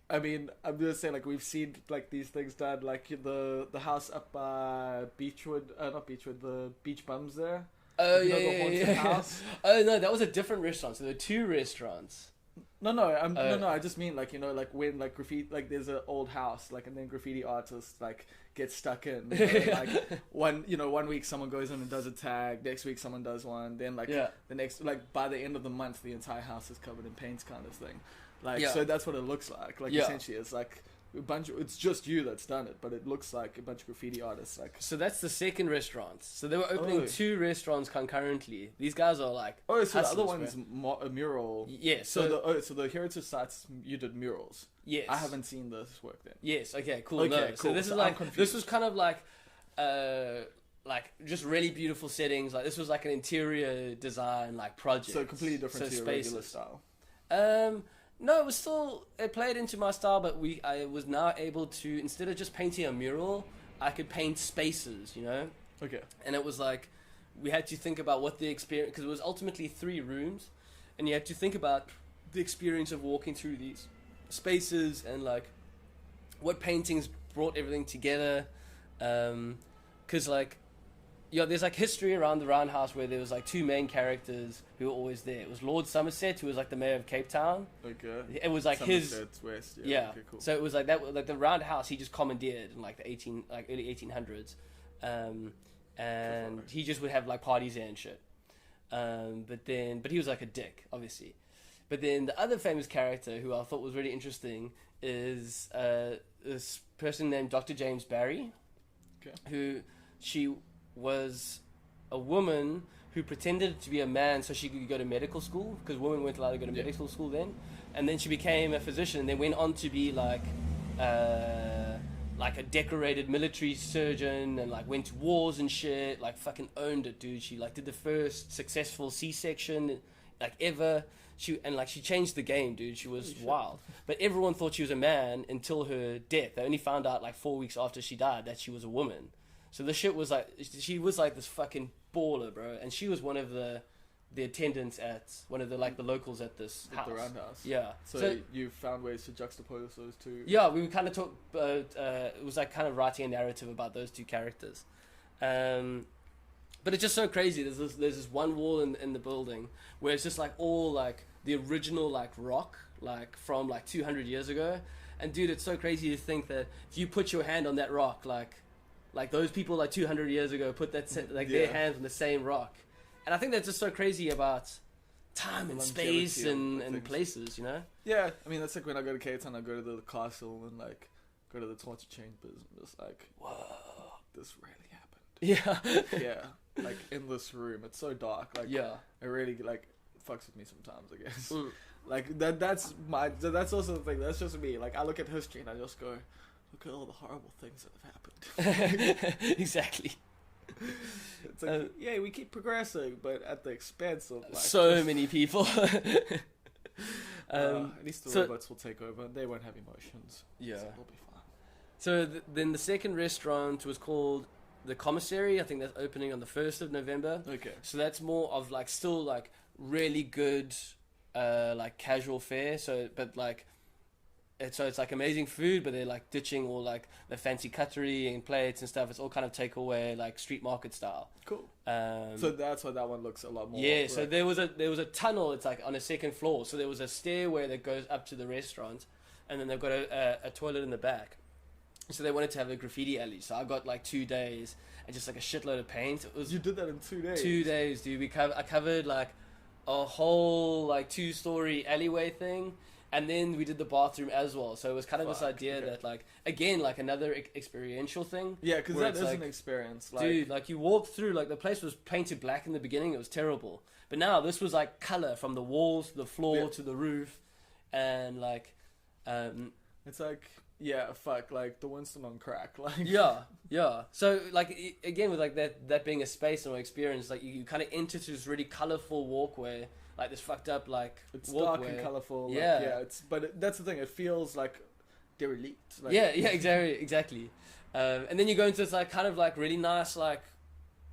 B: I mean, I'm gonna say like we've seen like these things done, like the house up by not Beechwood, the Beach Bums there.
C: Oh
B: You
C: yeah,
B: know, the
C: yeah,
B: haunted
C: yeah.
B: house?
C: Oh no, that was a different restaurant. So there were two restaurants.
B: No, no. I just mean like, you know, like when like graffiti, like there's an old house, like, and then graffiti artists like get stuck in. You know, like one week someone goes in and does a tag, next week someone does one, then like
C: Yeah.
B: the next, like by the end of the month, the entire house is covered in paints, kind of thing. Like
C: Yeah.
B: so that's what it looks like. Like
C: Yeah.
B: essentially, it's like a bunch. It's just you that's done it, but it looks like a bunch of graffiti artists. Like
C: So that's the second restaurant. So they were opening
B: Oh.
C: two restaurants concurrently. These guys are like
B: so the other
C: hustlers,
B: one's a mural.
C: yeah.
B: So the heritage sites you did murals.
C: yes,
B: I haven't seen this work then.
C: Yes. Okay. Cool.
B: Okay,
C: no.
B: cool.
C: So this
B: So
C: is
B: I'm
C: like
B: confused.
C: this was kind of like just really beautiful settings. Like this was like an interior design like project.
B: So completely different to your regular style.
C: No, it played into my style, but I was now able to, instead of just painting a mural, I could paint spaces, you know?
B: Okay.
C: And it was like, we had to think about what the experience, because it was ultimately 3 rooms, and you had to think about the experience of walking through these spaces and like what paintings brought everything together. Because like, yeah, there's like history around the Roundhouse where there was like 2 main characters who were always there. It was Lord Somerset, who was like the mayor of Cape Town.
B: Okay.
C: It was like
B: Somerset West.
C: yeah.
B: Okay, cool.
C: So it was like that, like the Roundhouse he just commandeered in like the early 1800s, and he just would have like parties there and shit. But he was like a dick, obviously. But then the other famous character who I thought was really interesting is this person named Dr. James Barry,
B: Okay.
C: who she was a woman who pretended to be a man so she could go to medical school, because women weren't allowed to go to medical school then. And then she became a physician and then went on to be like a decorated military surgeon and like went to wars and shit, like fucking owned it, dude. She like did the first successful C-section like ever. She changed the game, dude. She was wild. But everyone thought she was a man until her death. They only found out like 4 weeks after she died that she was a woman. So the shit was like, she was like this fucking baller, bro. And she was one of the attendants at one of the like the locals at this house.
B: The Roundhouse.
C: Yeah.
B: So you found ways to juxtapose those two.
C: Yeah, we kind of talked. It was like kind of writing a narrative about those 2 characters. But it's just so crazy. There's this one wall in the building where it's just like all like the original like rock, like from like 200 years ago. And dude, it's so crazy to think that if you put your hand on that rock, like those people like 200 years ago put their hands on the same rock. And I think that's just so crazy about time and
B: Longevity
C: space
B: of
C: and
B: things.
C: places, you know?
B: Yeah, I mean that's like when I go to Cape Town, I go to the castle and like go to the torture chambers and just like, whoa, this really happened.
C: Yeah.
B: Yeah, like in this room, it's so dark. Like,
C: Yeah.
B: it really like fucks with me sometimes, I guess.
C: Mm.
B: Like that's also the thing. That's just me. Like I look at history and I just go, look at all the horrible things that have happened.
C: Exactly.
B: It's like, yeah, we keep progressing, but at the expense of like
C: So many people.
B: at least the
C: so-
B: robots will take over. They won't have emotions.
C: Yeah.
B: So we'll be fine.
C: So then the second restaurant was called the Commissary. I think that's opening on the 1st of November.
B: Okay.
C: So that's more of like still like really good like casual fare. So but like it's like amazing food, but they're like ditching all like the fancy cutlery and plates and stuff. It's all kind of takeaway, like street market style.
B: Cool. So that's why that one looks a lot more.
C: Yeah,
B: like,
C: so there was a tunnel. It's like on a second floor. So there was a stairway that goes up to the restaurant, and then they've got a toilet in the back. So they wanted to have a graffiti alley. So I got like 2 days and just like a shitload of paint. It was
B: you did that in 2 days.
C: 2 days, dude. I covered like a whole like 2-story alleyway thing. And then we did the bathroom as well. So it was kind of this idea that like, again, like another experiential thing.
B: Yeah, because
C: where
B: that
C: it's
B: is
C: like,
B: an experience. Like,
C: dude, like you walk through, like the place was painted black in the beginning. It was terrible. But now this was like color from the walls to the floor
B: Yeah.
C: to the roof. and like,
B: It's like, yeah, fuck, like the Winston on crack, like.
C: yeah. So like again with like that being a space or experience, like you kind of enter through this really colorful walkway, like this fucked up like
B: It's
C: walkway.
B: dark and colorful.
C: Yeah.
B: Like, yeah. That's the thing. It feels like derelict. Like,
C: Yeah, exactly. And then you go into this like kind of like really nice like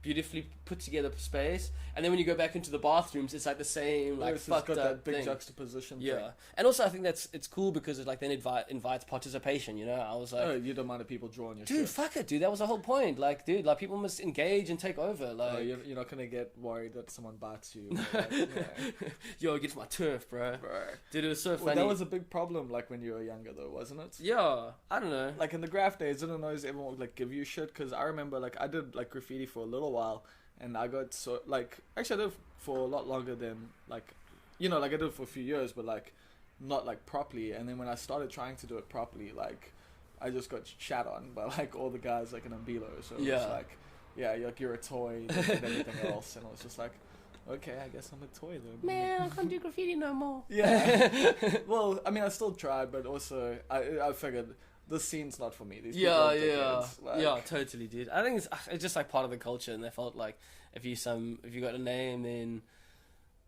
C: beautifully put together space, and then when you go back into the bathrooms, it's like the same like
B: it's
C: fucked
B: got
C: up
B: that big
C: thing.
B: juxtaposition.
C: Yeah,
B: thing.
C: and also I think it's cool because it like then invites participation. You know, I was like,
B: Oh, you don't mind if people drawing your
C: dude,
B: shit.
C: fuck it, dude. That was the whole point. Like, dude, like people must engage and take over. Like,
B: Oh, you're not gonna get worried that someone bites you. Like, yeah.
C: yo, get to my turf, bro.
B: Bro.
C: Dude, it was so
B: Well,
C: funny.
B: that was a big problem, like when you were younger, though, wasn't it?
C: Yeah, I don't know.
B: Like in the graph days, didn't always everyone would like give you shit, because I remember like I did like graffiti for a little while, and I got so like actually I did for a lot longer than like, you know, like I did it for a few years, but like not like properly. And then when I started trying to do it properly, like I just got shat on by like all the guys like in Ambilo. So it was like, yeah, you're a toy and everything else, and I was just like, okay, I guess I'm a toy then.
C: Man, I can't do graffiti no more.
B: Yeah. Well, I mean, I still tried, but also I figured this scene's not for me. These people are dickheads.
C: Yeah, totally, dude. I think it's just like part of the culture, and they felt like if you got a name, then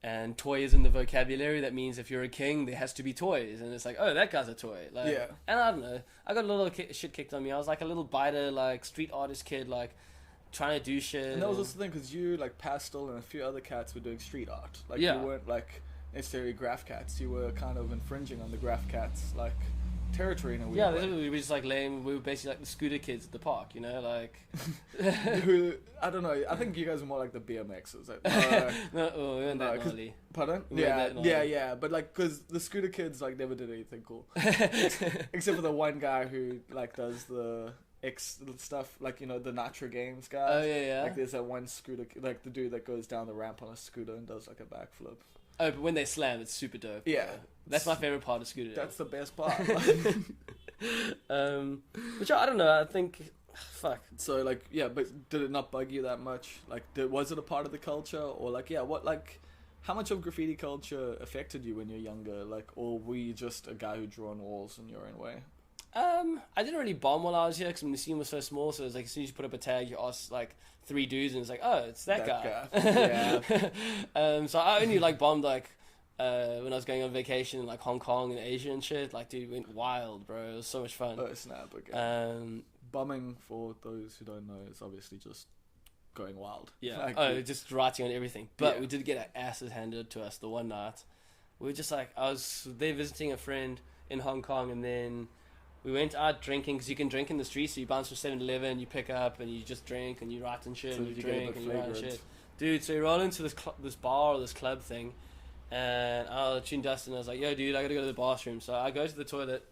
C: and toy is in the vocabulary, that means if you're a king, there has to be toys, and it's like, oh, that guy's a toy. Like,
B: Yeah.
C: And I don't know, I got a little shit kicked on me. I was like a little biter, like street artist kid, like trying to do shit.
B: And that was also the thing, because you, like, Pastel and a few other cats were doing street art. Like,
C: Yeah.
B: you weren't, like, necessarily graph cats. You were kind of infringing on the graph cats, like, territory in a weird way.
C: we were just like lame. We were basically like the scooter kids at the park, you know, like.
B: Who, I don't know, I think you guys are more like the BMXers. Like,
C: No, we weren't
B: No,
C: that
B: 'cause-
C: gnarly.
B: pardon?
C: We weren't that gnarly.
B: Yeah. But, like, because the scooter kids, like, never did anything cool. Except for the one guy who, like, does the X stuff, like, you know, the Nitro Games guys.
C: Oh yeah.
B: Like, there's that one scooter, like, the dude that goes down the ramp on a scooter and does, like, a backflip.
C: Oh, but when they slam, it's super dope.
B: Yeah.
C: bro. That's my favorite part of scooter.
B: That's the best part.
C: Which I don't know. I think, fuck.
B: So, like, yeah, but did it not bug you that much? Like, was it a part of the culture? Or, like, yeah, how much of graffiti culture affected you when you're younger? Like, or were you just a guy who drew on walls in your own way?
C: I didn't really bomb while I was here because the scene was so small. So it was like as soon as you put up a tag, you ask like 3 dudes, and it's like, oh, it's that guy.
B: Yeah.
C: So I only like bombed like when I was going on vacation in like Hong Kong and Asia and shit. Like, dude, went wild, bro. It was so much fun.
B: Oh, snap, okay.
C: Um,
B: Bumming, for those who don't know, is obviously just going wild.
C: Yeah.
B: Like,
C: Just writing on everything. But
B: Yeah.
C: we did get our asses handed to us the one night. We were just like, I was there visiting a friend in Hong Kong, and then we went out drinking, because you can drink in the streets. So you bounce from 7-Eleven, you pick up, and you just drink, and you write and shit,
B: So
C: and you
B: you get a
C: drink,
B: bit
C: and you write and
B: flagrant.
C: shit. Dude, so we roll into this bar or this club thing, and I tuned Dustin, and I was like, yo, dude, I gotta go to the bathroom. So I go to the toilet.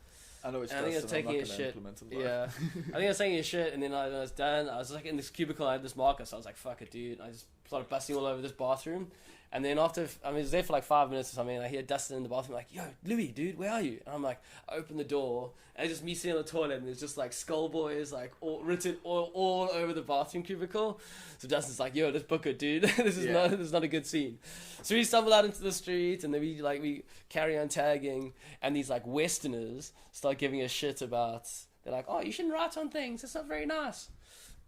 B: I know it's
C: And I think I was
B: Justin, I'm
C: taking
B: not
C: a
B: gonna
C: shit.
B: implement it, though.
C: Yeah. I think I was taking a shit, and then when I was done, I was like in this cubicle, I had this marker, so I was like, fuck it, dude. I just started busting all over this bathroom. And then after, I was there for like 5 minutes or something, and I hear Dustin in the bathroom like, yo, Louis, dude, where are you? And I'm like, I open the door, and it's just me sitting on the toilet, and there's just like Skullboy is like written all over the bathroom cubicle. So Dustin's like, yo, let's book it, dude. this is not a good scene. So we stumble out into the street, and then we carry on tagging, and these like Westerners start giving us shit about, they're like, oh, you shouldn't write on things, it's not very nice.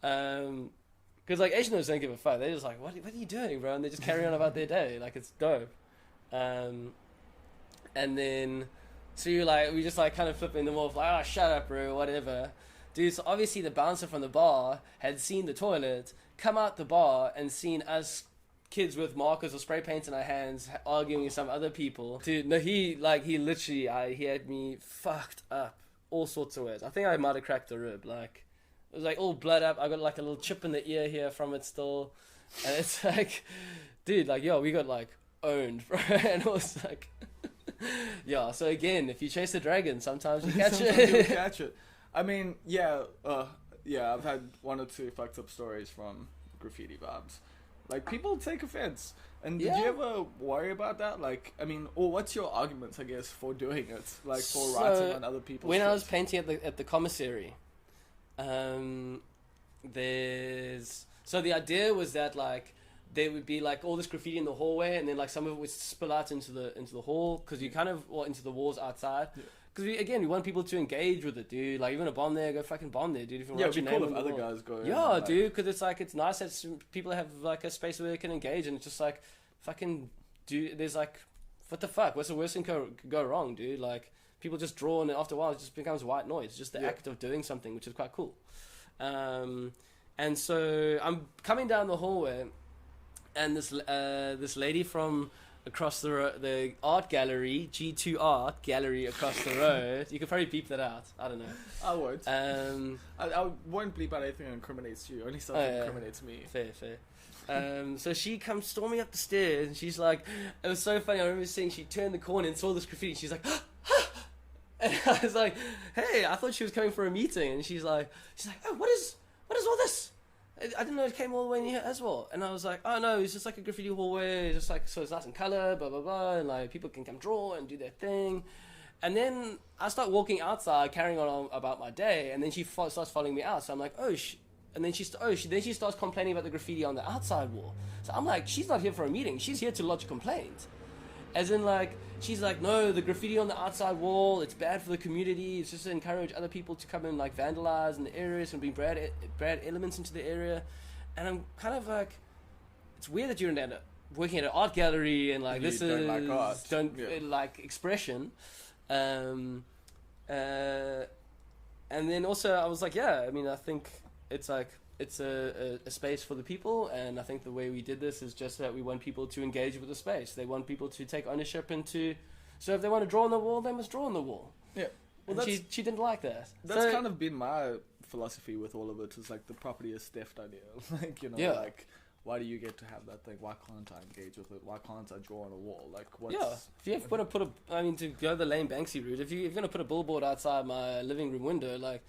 C: Because, like, Asians don't give a fuck. They're just like, what are you doing, bro? And they just carry on about their day. Like, it's dope. And then, so we just, like, kind of flipping them off. Like, oh, shut up, bro, whatever. Dude, so obviously the bouncer from the bar had seen the toilet, come out the bar, and seen us kids with markers or spray paint in our hands arguing with some other people. Dude, no, he literally, he had me fucked up all sorts of ways. I think I might have cracked the rib, like. It was like all blood up. I got like a little chip in the ear here from it still. And it's like, dude, like, yo, we got like owned, bro. And it was like, yeah. So again, if you chase a dragon, sometimes you catch
B: Sometimes you'll
C: it.
B: catch it. I mean, yeah, I've had 1 or 2 fucked up stories from graffiti vibes. Like, people take offense. And did you
C: Yeah.
B: ever worry about that? Like, I mean, or what's your argument, I guess, for doing it? Like, for
C: So,
B: writing on other people's
C: When I was
B: shit?
C: painting at the commissary, so the idea was that like there would be like all this graffiti in the hallway, and then like some of it would spill out into the hall because you kind of or into the walls outside. Because we want people to engage with it, dude. Like, you want to bomb there, go fucking bomb there, dude. If you want
B: it'd be cool if other guys go.
C: Yeah, dude, because it's like it's nice that people have like a space where they can engage, and it's just like fucking dude. There's like, what the fuck? What's the worst thing could go wrong, dude? Like, people just draw, and after a while, it just becomes white noise. It's just the act of doing something, which is quite cool. And so I'm coming down the hallway, and this lady from across the art gallery, G2 Art Gallery across the road. You could probably beep that out. I don't know.
B: I won't. I won't bleep out anything that incriminates you. Only stuff that incriminates me.
C: Fair. So she comes storming up the stairs, and she's like, it was so funny. I remember seeing she turned the corner and saw this graffiti. She's like, and I was like, hey, I thought she was coming for a meeting, and she's like, oh, what is all this? I didn't know it came all the way in here as well. And I was like, oh no, it's just like a graffiti hallway, just like, so it's nice in color, blah blah blah, and like people can come draw and do their thing. And then I start walking outside, carrying on about my day, and then she starts following me out. So I'm like, and then she starts complaining about the graffiti on the outside wall. So I'm like, she's not here for a meeting, she's here to lodge a complaint. As in, like, she's like, no, the graffiti on the outside wall, it's bad for the community. It's just to encourage other people to come and, like, vandalize in the areas and bring bad elements into the area. And I'm kind of like, it's weird that you're working at an art gallery and, like, this is
B: like art.
C: Like expression. And then also I was like, yeah, I mean, I think it's like, it's a space for the people, and I think the way we did this is just that we want people to engage with the space. They want people to take ownership so if they want to draw on the wall, they must draw on the wall.
B: Yeah.
C: Well, she didn't like that.
B: That's kind of been my philosophy with all of it, is like the property is theft idea. Like, you know, like, why do you get to have that thing? Why can't I engage with it? Why can't I draw on a wall? Like, what's...
C: Yeah, if you want to to go the lame Banksy route, if you're going to put a billboard outside my living room window, like,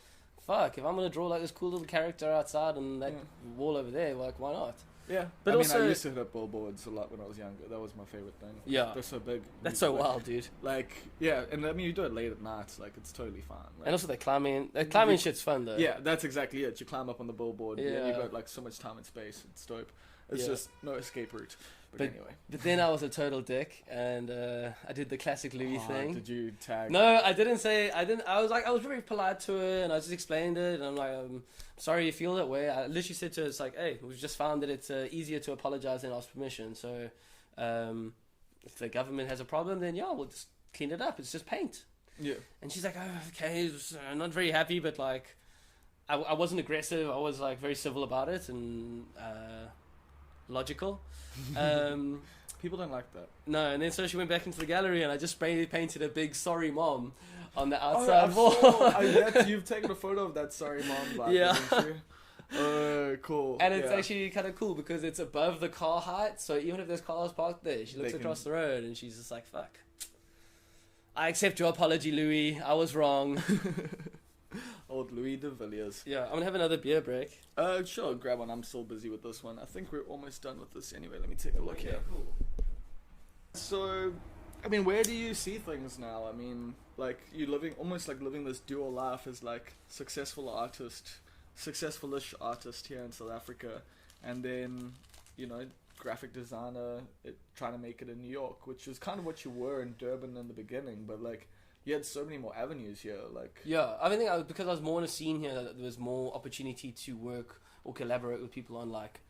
C: fuck, if I'm going to draw like this cool little character outside and that wall over there, like, why not?
B: Yeah,
C: but
B: I
C: also,
B: mean, I used to hit up billboards a lot when I was younger. That was my favorite thing.
C: Yeah.
B: They're so big.
C: That's so wild, dude.
B: Like, yeah, and I mean, you do it late at night, like, it's totally fine. Like,
C: and also the climbing shit's fun, though.
B: Yeah, that's exactly it. You climb up on the billboard,
C: yeah.
B: You've got, like, so much time and space. It's dope. It's just no escape route. But anyway.
C: But then I was a total dick, and I did the classic Louis thing.
B: Did you tag?
C: No, I didn't say. I was very polite to her, and I just explained it. And I'm like, sorry you feel that way. I literally said to her, it's like, hey, we've just found that it's easier to apologize than ask permission. So, if the government has a problem, then yeah, we'll just clean it up. It's just paint.
B: Yeah.
C: And she's like, oh, okay, not very happy, but like, I wasn't aggressive. I was like very civil about it and logical.
B: People don't like that.
C: No, and then so she went back into the gallery, and I just spray painted a big "Sorry, Mom" on the outside wall.
B: You've taken a photo of that "Sorry, Mom" vibe,
C: yeah.
B: haven't you? Cool.
C: And it's actually kind of cool because it's above the car height, so even if there's cars parked there, she looks across the road and she's just like, "Fuck, I accept your apology, Louis. I was wrong."
B: Old Louis de Villiers.
C: Yeah, I'm gonna have another beer break.
B: Sure, grab one. I'm still busy with this one. I think we're almost done with this anyway. Let me take a look here.
C: Cool.
B: So, I mean, where do you see things now? I mean, like, you're almost living this dual life as, like, successful-ish artist here in South Africa, and then, you know, graphic designer, trying to make it in New York, which is kind of what you were in Durban in the beginning, but, like, you had so many more avenues here, like...
C: Yeah, I think because I was more in a scene here, that there was more opportunity to work or collaborate with people on, like,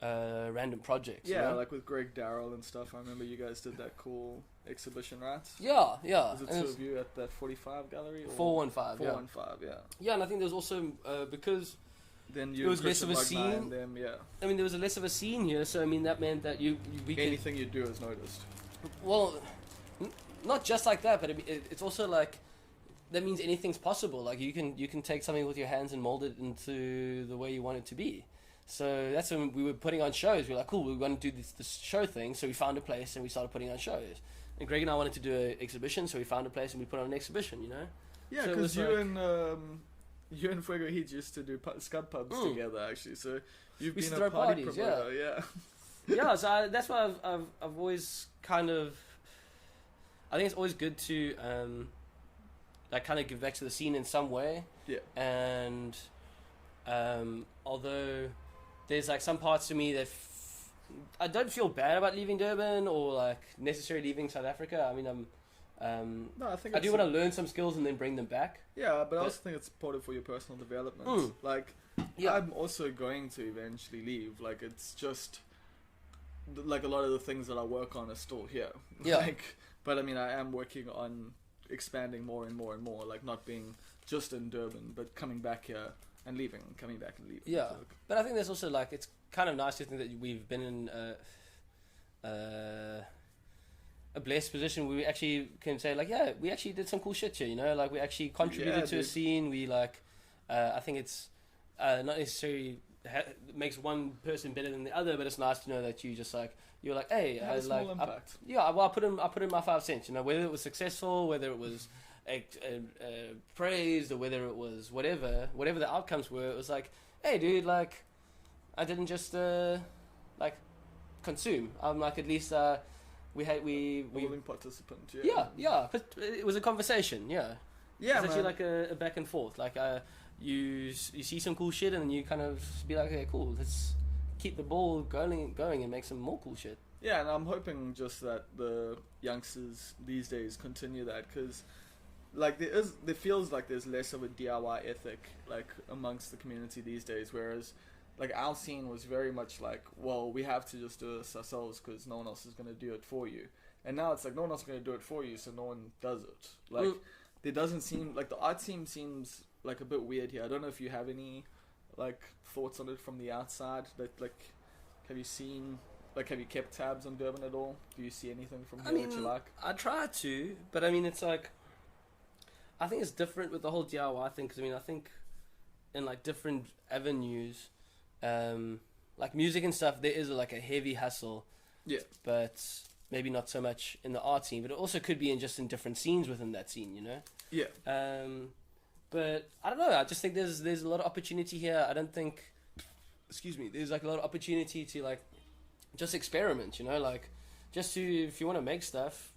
C: random projects.
B: Yeah,
C: you know?
B: like with Greg Darrell and stuff. I remember you guys did that cool exhibition, right?
C: Yeah.
B: Was it two of you at that 45 gallery?
C: 415,
B: 415, yeah.
C: Yeah, and I think there was also, because...
B: Then
C: it was less of a scene.
B: Them, yeah.
C: I mean, there was less of a scene here, so I mean, that meant that
B: anything you do is noticed.
C: Well... Not just like that, but it's also like that means anything's possible. Like you can take something with your hands and mold it into the way you want it to be. So that's when we were putting on shows. We were like, cool, we want to do this show thing. So we found a place and we started putting on shows. And Greg and I wanted to do an exhibition, so we found a place and we put on an exhibition. You know?
B: Yeah, because so you and Fuego Heat used to do scud pubs together, actually. So you've been a party promoter, yeah.
C: Yeah, so that's why I've always kind of. I think it's always good to like kind of give back to the scene in some way.
B: Yeah.
C: And although there's like some parts to me that I don't feel bad about leaving Durban or like necessarily leaving South Africa. I mean,
B: No, I think
C: I do want to learn some skills and then bring them back.
B: Yeah, but I also think it's important for your personal development. Like, I'm also going to eventually leave. Like, it's just like a lot of the things that I work on are still here.
C: Yeah.
B: Like, but I mean, I am working on expanding more and more and more. Like, not being just in Durban, but coming back here and leaving, coming back and leaving.
C: Yeah,
B: So,
C: but I think there's also like it's kind of nice to think that we've been in a blessed position where we actually can say like, yeah, we actually did some cool shit here, you know, like we actually contributed to a scene. We like, I think it's not necessarily makes one person better than the other, but it's nice to know that you just like you're like, hey,
B: had a small impact.
C: I put in my 5 cents, you know, whether it was successful, whether it was praised, or whether it was whatever the outcomes were. It was like, hey, dude, like I didn't just like consume. I'm like at least we
B: Willing participant.
C: yeah, but it was a conversation. Yeah,
B: Yeah,
C: it's actually
B: man.
C: like a back and forth. Like you see some cool shit and then you kind of be like, okay, cool, let's keep the ball going and make some more cool shit.
B: Yeah, and I'm hoping just that the youngsters these days continue that, because like there feels like there's less of a DIY ethic like amongst the community these days, whereas like our scene was very much like, well, we have to just do this ourselves because no one else is going to do it for you. And now it's like no one else is going to do it for you, so no one does it. Like there doesn't seem like the art scene seems like a bit weird here. I don't know if you have any like thoughts on it from the outside. That like, have you kept tabs on Durban at all? Do you see anything from here that you like?
C: I try to, but I mean, it's like I think it's different with the whole DIY thing, because I mean, I think in like different avenues, like music and stuff, there is like a heavy hustle.
B: Yeah.
C: But maybe not so much in the art scene, but it also could be in different scenes within that scene, you know?
B: Yeah.
C: But I don't know, I just think there's a lot of opportunity here. I don't think, there's like a lot of opportunity to like just experiment, you know, like just to, if you want to make stuff,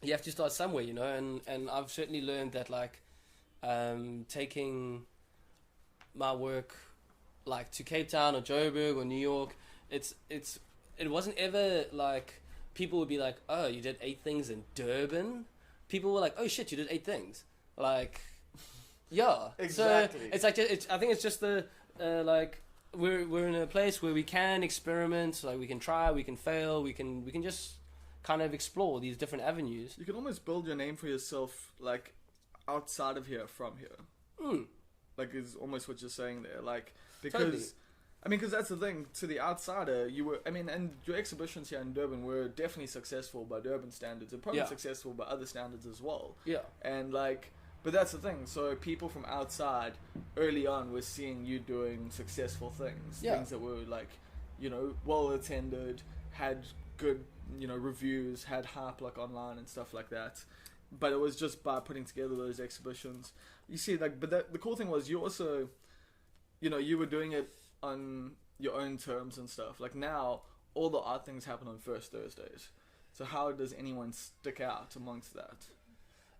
C: you have to start somewhere, you know, and I've certainly learned that like taking my work like to Cape Town or Joburg or New York, it wasn't ever like people would be like, oh, you did 8 things in Durban. People were like, oh shit, you did 8 things. Like, yeah,
B: exactly.
C: So it's like I think it's just the like we're in a place where we can experiment, like we can try, we can fail, we can just kind of explore these different avenues.
B: You can almost build your name for yourself like outside of here, from here. Like is almost what you're saying there, like because.
C: Totally.
B: I mean, because that's the thing, to the outsider, and your exhibitions here in Durban were definitely successful by Durban standards, and probably successful by other standards as well.
C: Yeah.
B: And like, but that's the thing, so people from outside, early on, were seeing you doing successful things.
C: Yeah.
B: Things that were like, you know, well attended, had good, you know, reviews, had hype like online and stuff like that. But it was just by putting together those exhibitions. You see, like, but the cool thing was you also, you know, you were doing it on your own terms and stuff. Like now, all the art things happen on first Thursdays. So how does anyone stick out amongst that?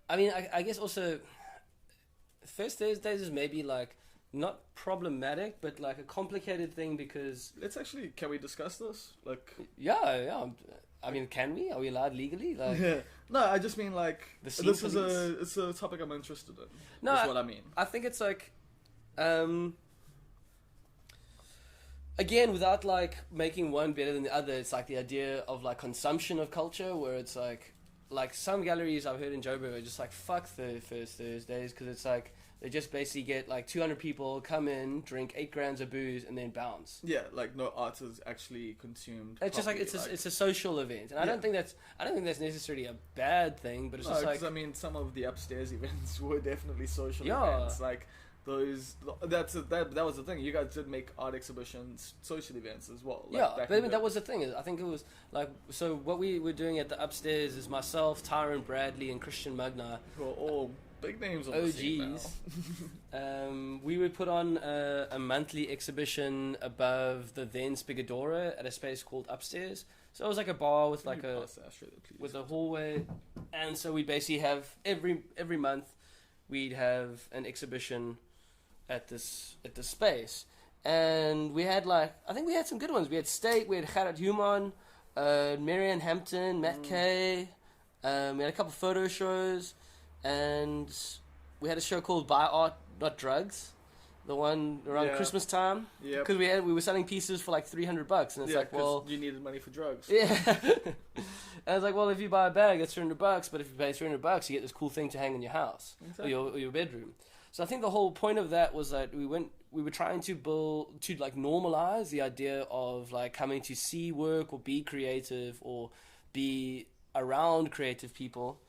C: I mean, I guess also first Thursdays is maybe like not problematic, but like a complicated thing because
B: Can we discuss this? Like,
C: yeah. I mean, can we? Are we allowed legally? Like,
B: yeah. No, I just mean like
C: The scene
B: this
C: police.
B: it's a topic I'm interested in.
C: No,
B: That's what I mean.
C: I think it's like, again, without like making one better than the other, it's like the idea of like consumption of culture, where it's like some galleries I've heard in Joburg are just like fuck the first Thursdays, because it's like they just basically get like 200 people come in, drink 8 grams of booze, and then bounce.
B: Yeah, like no art is actually consumed.
C: It's just like
B: properly,
C: it's a social event, and I don't think that's necessarily a bad thing, but it's just like,
B: I mean, some of the upstairs events were definitely social
C: Yeah.
B: events. Like those, that was the thing. You guys did make art exhibitions, social events as well. Like
C: yeah,
B: back
C: but I
B: in
C: mean,
B: the-
C: that was the thing. I think it was like, so what we were doing at the upstairs is myself, Tyron Bradley, and Christian Mugner,
B: who are all big names on the scene now.
C: we would put on a monthly exhibition above the then Spigadora at a space called Upstairs. So it was like a bar with like
B: Can you
C: a
B: pass that straight up, please?
C: with a hallway, and so we basically have every month we'd have an exhibition at this space, and we had I think we had some good ones. We had Steak, we had Gerard Human, Marianne Hampton, Matt Kay. We had a couple photo shows, and we had a show called Buy Art, Not Drugs. The one around Christmas time.
A: Yeah.
C: Because we were selling pieces for like $300, and it's like, well,
A: you needed money for drugs.
C: yeah. And it's like, well, if you buy a bag, it's $300, but if you pay $300, you get this cool thing to hang in your house or your bedroom. So I think the whole point of that was that we were trying to normalize the idea of like coming to see work or be creative or be around creative people.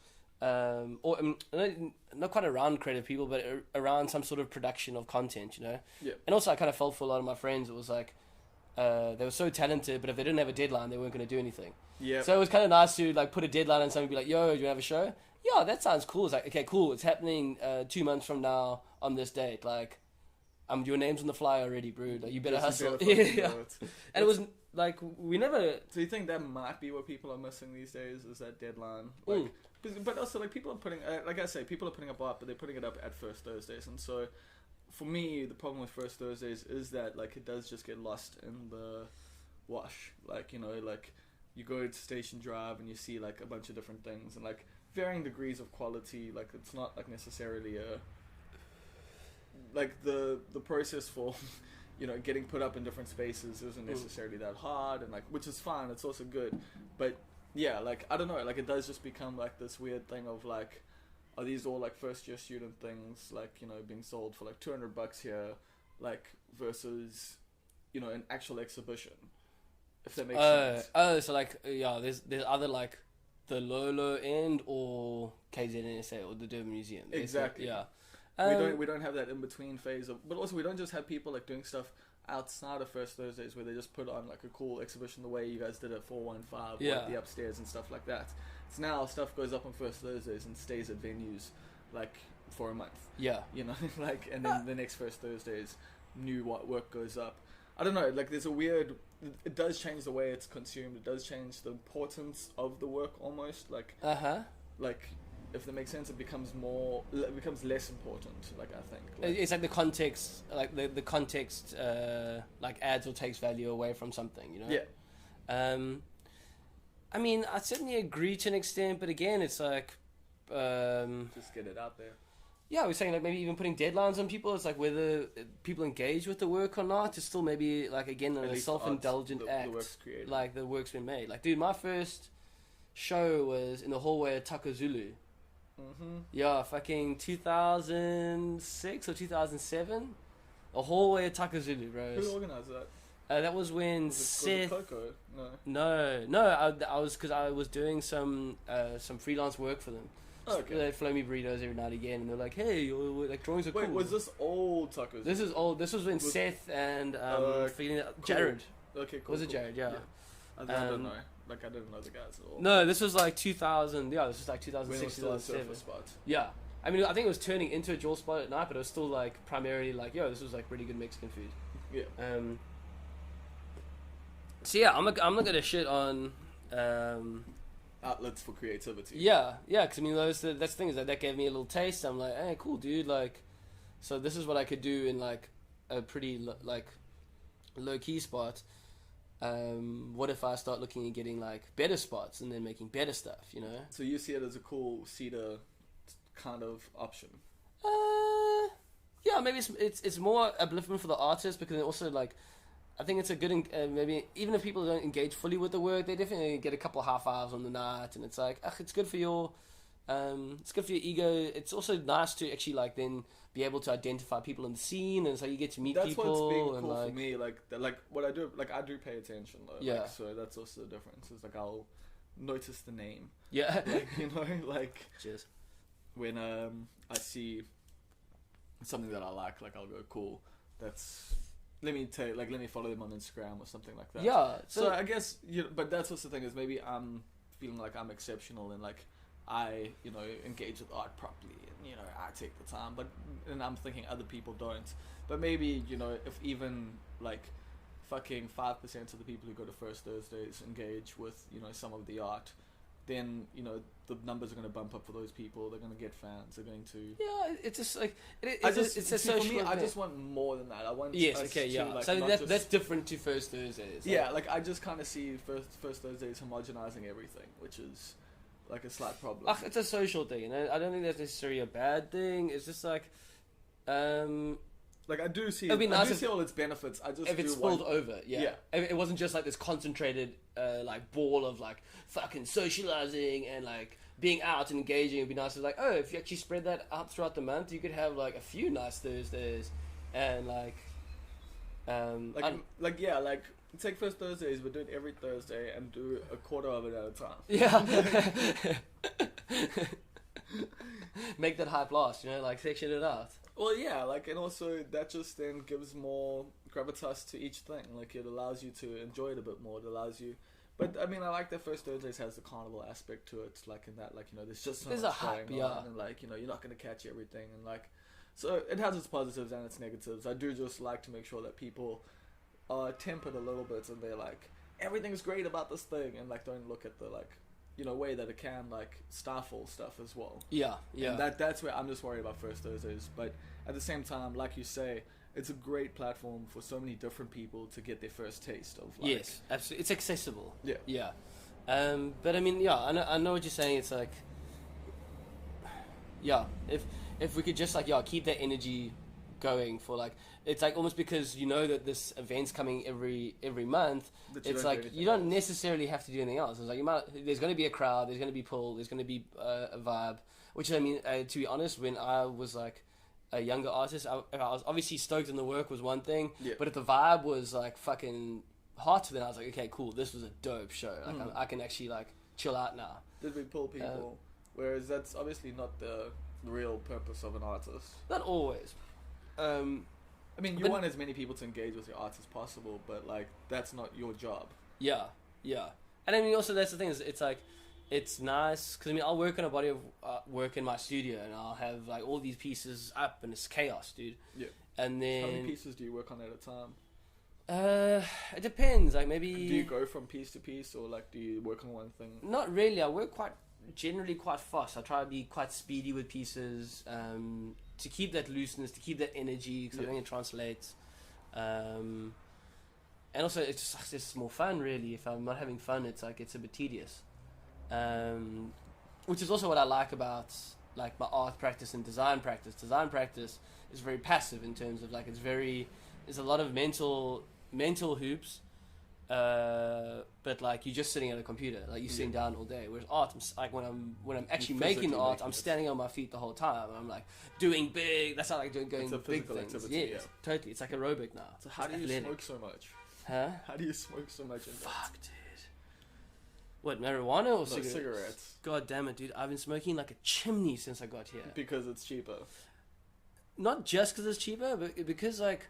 C: Not quite around creative people, but around some sort of production of content, you know?
A: Yeah.
C: And also I kind of felt for a lot of my friends, it was like, they were so talented, but if they didn't have a deadline, they weren't going to do anything.
A: Yeah.
C: So it was kind of nice to like put a deadline and somebody be like, yo, do you have a show? Yeah, that sounds cool. It's like, okay, cool. It's happening 2 months from now on this date. Like, your name's on the flyer already, bro. Like, you better hustle. Yeah. And it was like, we never...
A: So you think that might be what people are missing these days, is that deadline? Like, but also, like, people are putting, like I say, people are putting up art, but they're putting it up at First Thursdays. And so, for me, the problem with First Thursdays is that, like, it does just get lost in the wash. Like, you know, like, you go to Station Drive and you see, like, a bunch of different things and, like, varying degrees of quality. Like, it's not, like, necessarily like, the process for... you know, getting put up in different spaces isn't necessarily that hard, and like, which is fine. It's also good, but yeah, like, I don't know, like, it does just become like this weird thing of like, are these all like first year student things, like, you know, being sold for like $200 here, like, versus, you know, an actual exhibition, if that makes sense.
C: So like, there's other like the low end or KZNSA or the Durban Museum.
A: Exactly.
C: Yeah.
A: We don't have that in between phase of, but also we don't just have people like doing stuff outside of First Thursdays where they just put on like a cool exhibition the way you guys did at 415 or like the upstairs and stuff like that. It's now stuff goes up on First Thursdays and stays at venues like for a month. Yeah, you know, like, and then the next First Thursdays, new work goes up. I don't know, like, there's a weird. It does change the way it's consumed. It does change the importance of the work almost. Like, like. If that makes sense, it becomes less important. Like, I think
C: it's like the context, like the context, like adds or takes value away from something, you know.
A: Yeah.
C: I mean, I certainly agree to an extent, but again, it's like,
A: just get it out there.
C: Yeah, we're saying like maybe even putting deadlines on people. It's like whether people engage with the work or not. It's still maybe like, again, a self-indulgent act. The work's created. Like the work's been made. Like, dude, my first show was in the hallway at Taka Zulu. Yeah, fucking 2006 or 2007. A hallway at Taka Zulu, bro.
A: Who organised that?
C: That was when Seth.
A: Was it Coco?
C: No. I was, because I was doing some freelance work for them.
A: Oh, okay.
C: They'd flow me burritos every now and again, and they're like, "Hey, your like drawings are cool."
A: Wait, was this old Taka Zulu?
C: This is old. This was when Seth and Jared.
A: Okay, cool.
C: Was it Jared? Yeah.
A: I don't know. Like, I didn't know the guys at all.
C: No, this was like 2000. Yeah, this was like 2006, 2007.
A: Spot.
C: Yeah, I mean, I think it was turning into a jaw spot at night, but it was still like primarily like, yo, this was like really good Mexican food.
A: Yeah.
C: So yeah, I'm not gonna shit on
A: outlets for creativity.
C: Yeah, because I mean, that's the thing, is that gave me a little taste. I'm like, hey, cool, dude. Like, so this is what I could do in like a pretty like low key spot. What if I start looking at getting like better spots and then making better stuff, you know?
A: So you see it as a cool cedar kind of option?
C: Yeah, maybe it's more upliftment for the artist, because it also, like, I think it's a good, maybe even if people don't engage fully with the work, they definitely get a couple half hours on the night, and it's like, it's good for your ego. It's also nice to actually like then be able to identify people in the scene, and so you get to meet people.
A: That's what's being
C: and
A: cool
C: like,
A: for me. Like what I do, like I do pay attention though.
C: Yeah.
A: Like, so that's also the difference. Is like I'll notice the name.
C: Yeah.
A: Like, you know, like
C: cheers.
A: When I see something that I like I'll go, cool. That's let me follow them on Instagram or something like that.
C: Yeah.
A: So I guess but that's what's the thing, is maybe I'm feeling like I'm exceptional and like I, you know, engage with art properly, and, you know, I take the time, and I'm thinking other people don't. But maybe, you know, if even like fucking 5% of the people who go to First Thursdays engage with, you know, some of the art, then the numbers are going to bump up for those people. They're going to get fans. They're going to.
C: Yeah, it's just like it's a social.
A: For me, I just want more than that. I want.
C: Yes. Okay. Yeah. Like, so that's different to First Thursdays.
A: Yeah. Like I just kind of see First Thursdays homogenizing everything, which is like a slight problem.
C: It's a social thing, and I don't think that's necessarily a bad thing. It's just like.
A: Like I do see all its benefits. I just
C: if it's spilled over, yeah. If it wasn't just like this concentrated, like ball of like fucking socializing and like being out and engaging. It'd be nice to like, oh, if you actually spread that out throughout the month, you could have like a few nice Thursdays, and
A: take First Thursdays, but do it every Thursday and do a quarter of it at a
C: time. Yeah. Make that hype last, like section it out.
A: Well, yeah, like, and also that just then gives more gravitas to each thing. Like, it allows you to enjoy it a bit more. It allows you, but I mean, I like that First Thursdays has the carnival aspect to it. Like in that, like there's just so much going on, and like you're not gonna catch everything, and like, so it has its positives and its negatives. I do just like to make sure that people are tempered a little bit, and they're like, everything's great about this thing, and like don't look at the like. Way that it can like stifle stuff as well.
C: Yeah.
A: And that's where I'm just worried about First Thursdays. But at the same time, like you say, it's a great platform for so many different people to get their first taste of. Like,
C: yes, absolutely. It's accessible.
A: Yeah.
C: Yeah. But I mean, yeah, I know what you're saying. It's like, yeah, if we could just like keep that energy going for like. It's like almost because that this event's coming every month. It's like you don't necessarily have to do anything else. It's like there's going to be a crowd, there's going to be pull, there's going to be a vibe. Which I mean, to be honest, when I was like a younger artist, I was obviously stoked and the work was one thing.
A: Yeah.
C: But if the vibe was like fucking hot, then I was like, okay, cool, this was a dope show. Like I can actually like chill out now.
A: Did we pull people? Whereas that's obviously not the real purpose of an artist.
C: Not always.
A: I mean, you want as many people to engage with your art as possible, but like that's not your job.
C: Yeah, and I mean also that's the thing is it's like it's nice because I mean I'll work on a body of work in my studio and I'll have like all these pieces up and it's chaos, dude.
A: Yeah.
C: And then
A: how many pieces do you work on at a time?
C: It depends. Like maybe
A: do you go from piece to piece or like do you work on one thing?
C: Not really. I work generally quite fast. I try to be quite speedy with pieces. To keep that looseness, to keep that energy, because I think it translates. And also, it's just more fun, really. If I'm not having fun, it's like it's a bit tedious. Which is also what I like about like my art practice and design practice. Design practice is very passive in terms of like there's a lot of mental hoops. But like you're just sitting at a computer, like you're sitting down all day. Whereas art, like when I'm actually making art, I'm standing on my feet the whole time. And I'm like doing big. That's how like going big things.
A: Activity,
C: totally. It's like aerobic now.
A: So how do you smoke so much?
C: Huh?
A: How do you smoke so much?
C: Fuck, dude. What, marijuana or cigarettes?
A: Cigarettes.
C: God damn it, dude! I've been smoking like a chimney since I got here.
A: Because it's cheaper.
C: Not just because it's cheaper, but because like.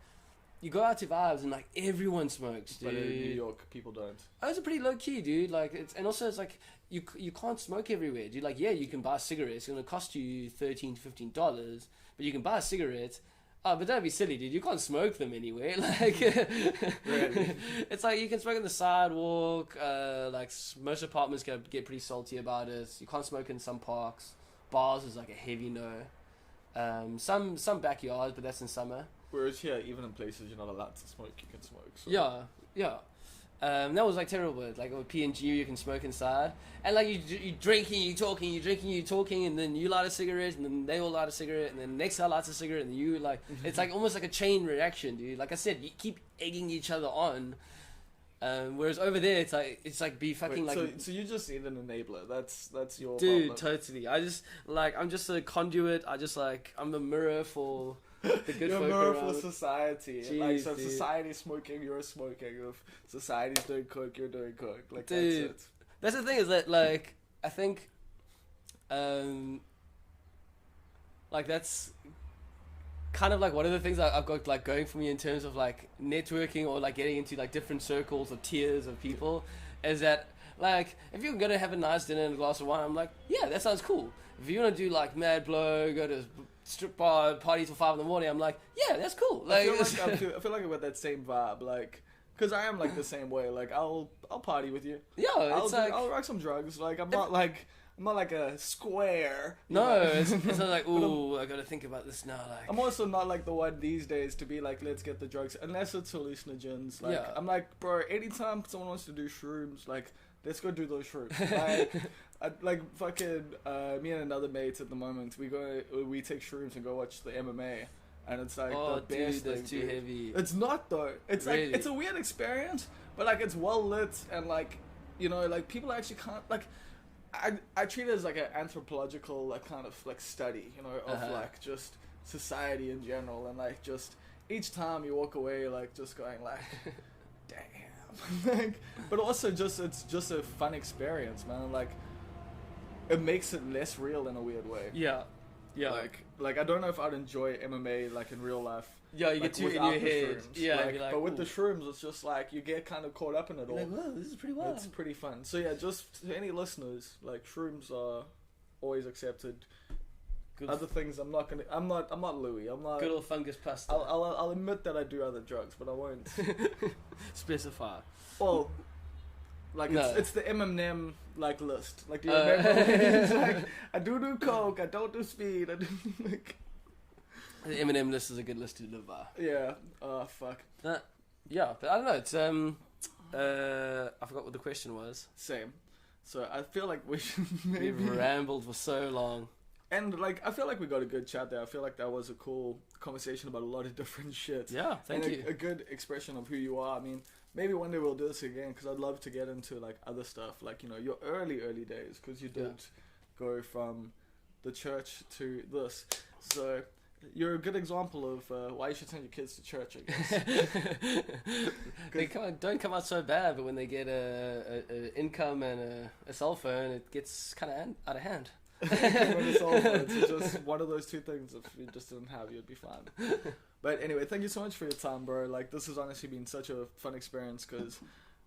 C: You go out to vibes and like everyone smokes, dude.
A: But in New York, people don't.
C: Oh, it's a pretty low key, dude. Like it's like you can't smoke everywhere, dude. Like you can buy cigarettes. It's gonna cost you $13 to $15, but you can buy cigarettes. Oh, but don't be silly, dude. You can't smoke them anywhere. Like
A: really?
C: It's like you can smoke on the sidewalk. Like most apartments get pretty salty about it. You can't smoke in some parks. Bars is like a heavy no. Some backyards, but that's in summer.
A: Whereas here, even in places you're not allowed to smoke, you can smoke. So.
C: Yeah. That was like terrible. Like with P&G, you can smoke inside, and like you drinking, you talking, you talking, and then you light a cigarette, and then they all light a cigarette, and then the next guy lights a cigarette, and you like it's like almost like a chain reaction, dude. Like I said, you keep egging each other on. Whereas over there, it's like be fucking.
A: Wait,
C: like.
A: So you just need an enabler. That's your.
C: Dude,
A: problem.
C: Totally. I'm just a conduit. I'm a mirror for. The good
A: you're a mirror for society.
C: Jeez,
A: like so, if
C: dude.
A: society's smoking, you're smoking. If society's doing coke, you're doing coke. Like
C: dude,
A: that's it.
C: That's the thing is that like I think, like that's kind of like one of the things I've got like going for me in terms of like networking or like getting into like different circles or tiers of people, is that like if you're gonna have a nice dinner and a glass of wine, I'm like, yeah, that sounds cool. If you want to do like mad blow, go to strip bar, party till 5 in the morning, I'm like, yeah, that's cool. Like,
A: I feel like I've got that same vibe, like, because I am like the same way. Like I'll party with you.
C: Yeah,
A: I'll rock some drugs. Like I'm not like a square.
C: No, it's not like, ooh, I gotta think about this now. Like,
A: I'm also not like the one these days to be like, let's get the drugs, unless it's hallucinogens. Like, I'm like, bro, anytime someone wants to do shrooms, like, let's go do those shrooms. Like fucking me and another mate at the moment, we take shrooms and go watch the MMA. And it's like the best thing.
C: That's too heavy.
A: It's not though. It's really? Like, it's a weird experience, but like it's well lit and like, you know, like people actually can't like. I treat it as like an anthropological like kind of like study, you know, of like just society in general, and like just each time you walk away like just going like, damn, like, but also just it's just a fun experience, man. Like it makes it less real in a weird way.
C: Yeah.
A: Like I don't know if I'd enjoy MMA like in real life.
C: Yeah, you
A: like,
C: get too in your head.
A: Shrooms.
C: Yeah,
A: like, but with the shrooms, it's just like you get kind of caught up in it all.
C: Like, whoa, this is pretty wild.
A: It's pretty fun. So yeah, just to any listeners, like shrooms are always accepted. Good. Other things, I'm not Louis. I'm not.
C: Good old fungus pasta.
A: I'll admit that I do other drugs, but I won't
C: specify.
A: Well, like it's the Eminem like list. Like, do you remember? It's like I do coke. I don't do speed. I do like.
C: The Eminem list is a good list to live by.
A: Yeah. Oh fuck.
C: Yeah, but I don't know. It's I forgot what the question was.
A: Same. So I feel like we should maybe...
C: We've rambled for so long.
A: And like I feel like we got a good chat there. I feel like that was a cool conversation about a lot of different shit.
C: Yeah, thank you.
A: A good expression of who you are. I mean, maybe one day we'll do this again because I'd love to get into like other stuff, like, you know, your early days, because you did go from the church to this. So you're a good example of why you should send your kids to church, I guess.
C: They don't come out so bad, but when they get a income and a cell phone, it gets kind of out of hand.
A: It's just one of those two things. If you just didn't have, you'd be fine. But anyway, thank you so much for your time, bro. Like, this has honestly been such a fun experience because,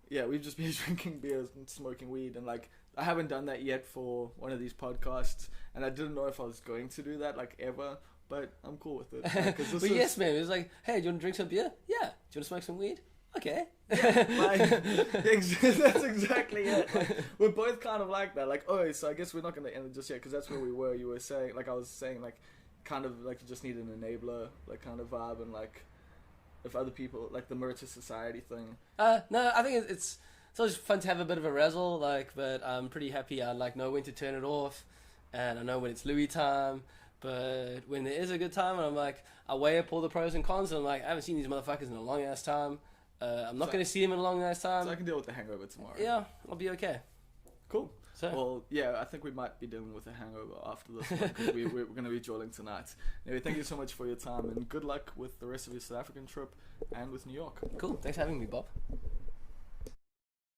A: yeah, we've just been drinking beers and smoking weed, and like I haven't done that yet for one of these podcasts, and I didn't know if I was going to do that like ever. But I'm cool with it.
C: But yes, man. It was like, hey, do you want to drink some beer? Yeah. Do you want to smoke some weed? Okay.
A: Yeah, that's exactly it. Like, we're both kind of like that. Like, oh, so I guess we're not going to end it just yet because that's where we were. You were saying, like I was saying, like, kind of like you just need an enabler, like kind of vibe, and like if other people, like the mirror to society thing.
C: No, I think it's always fun to have a bit of a razzle, like, but I'm pretty happy. I like know when to turn it off, and I know when it's Louis time. But when there is a good time, and I'm like, I weigh up all the pros and cons, and I'm like, I haven't seen these motherfuckers in a long ass time. I'm not going to see them in a long ass time.
A: So I can deal with the hangover tomorrow.
C: Yeah, I'll be okay.
A: Cool.
C: So.
A: Well, yeah, I think we might be dealing with a hangover after this one because we're going to be jolling tonight. Anyway, thank you so much for your time, and good luck with the rest of your South African trip and with New York.
C: Cool. Thanks for having me, Bob.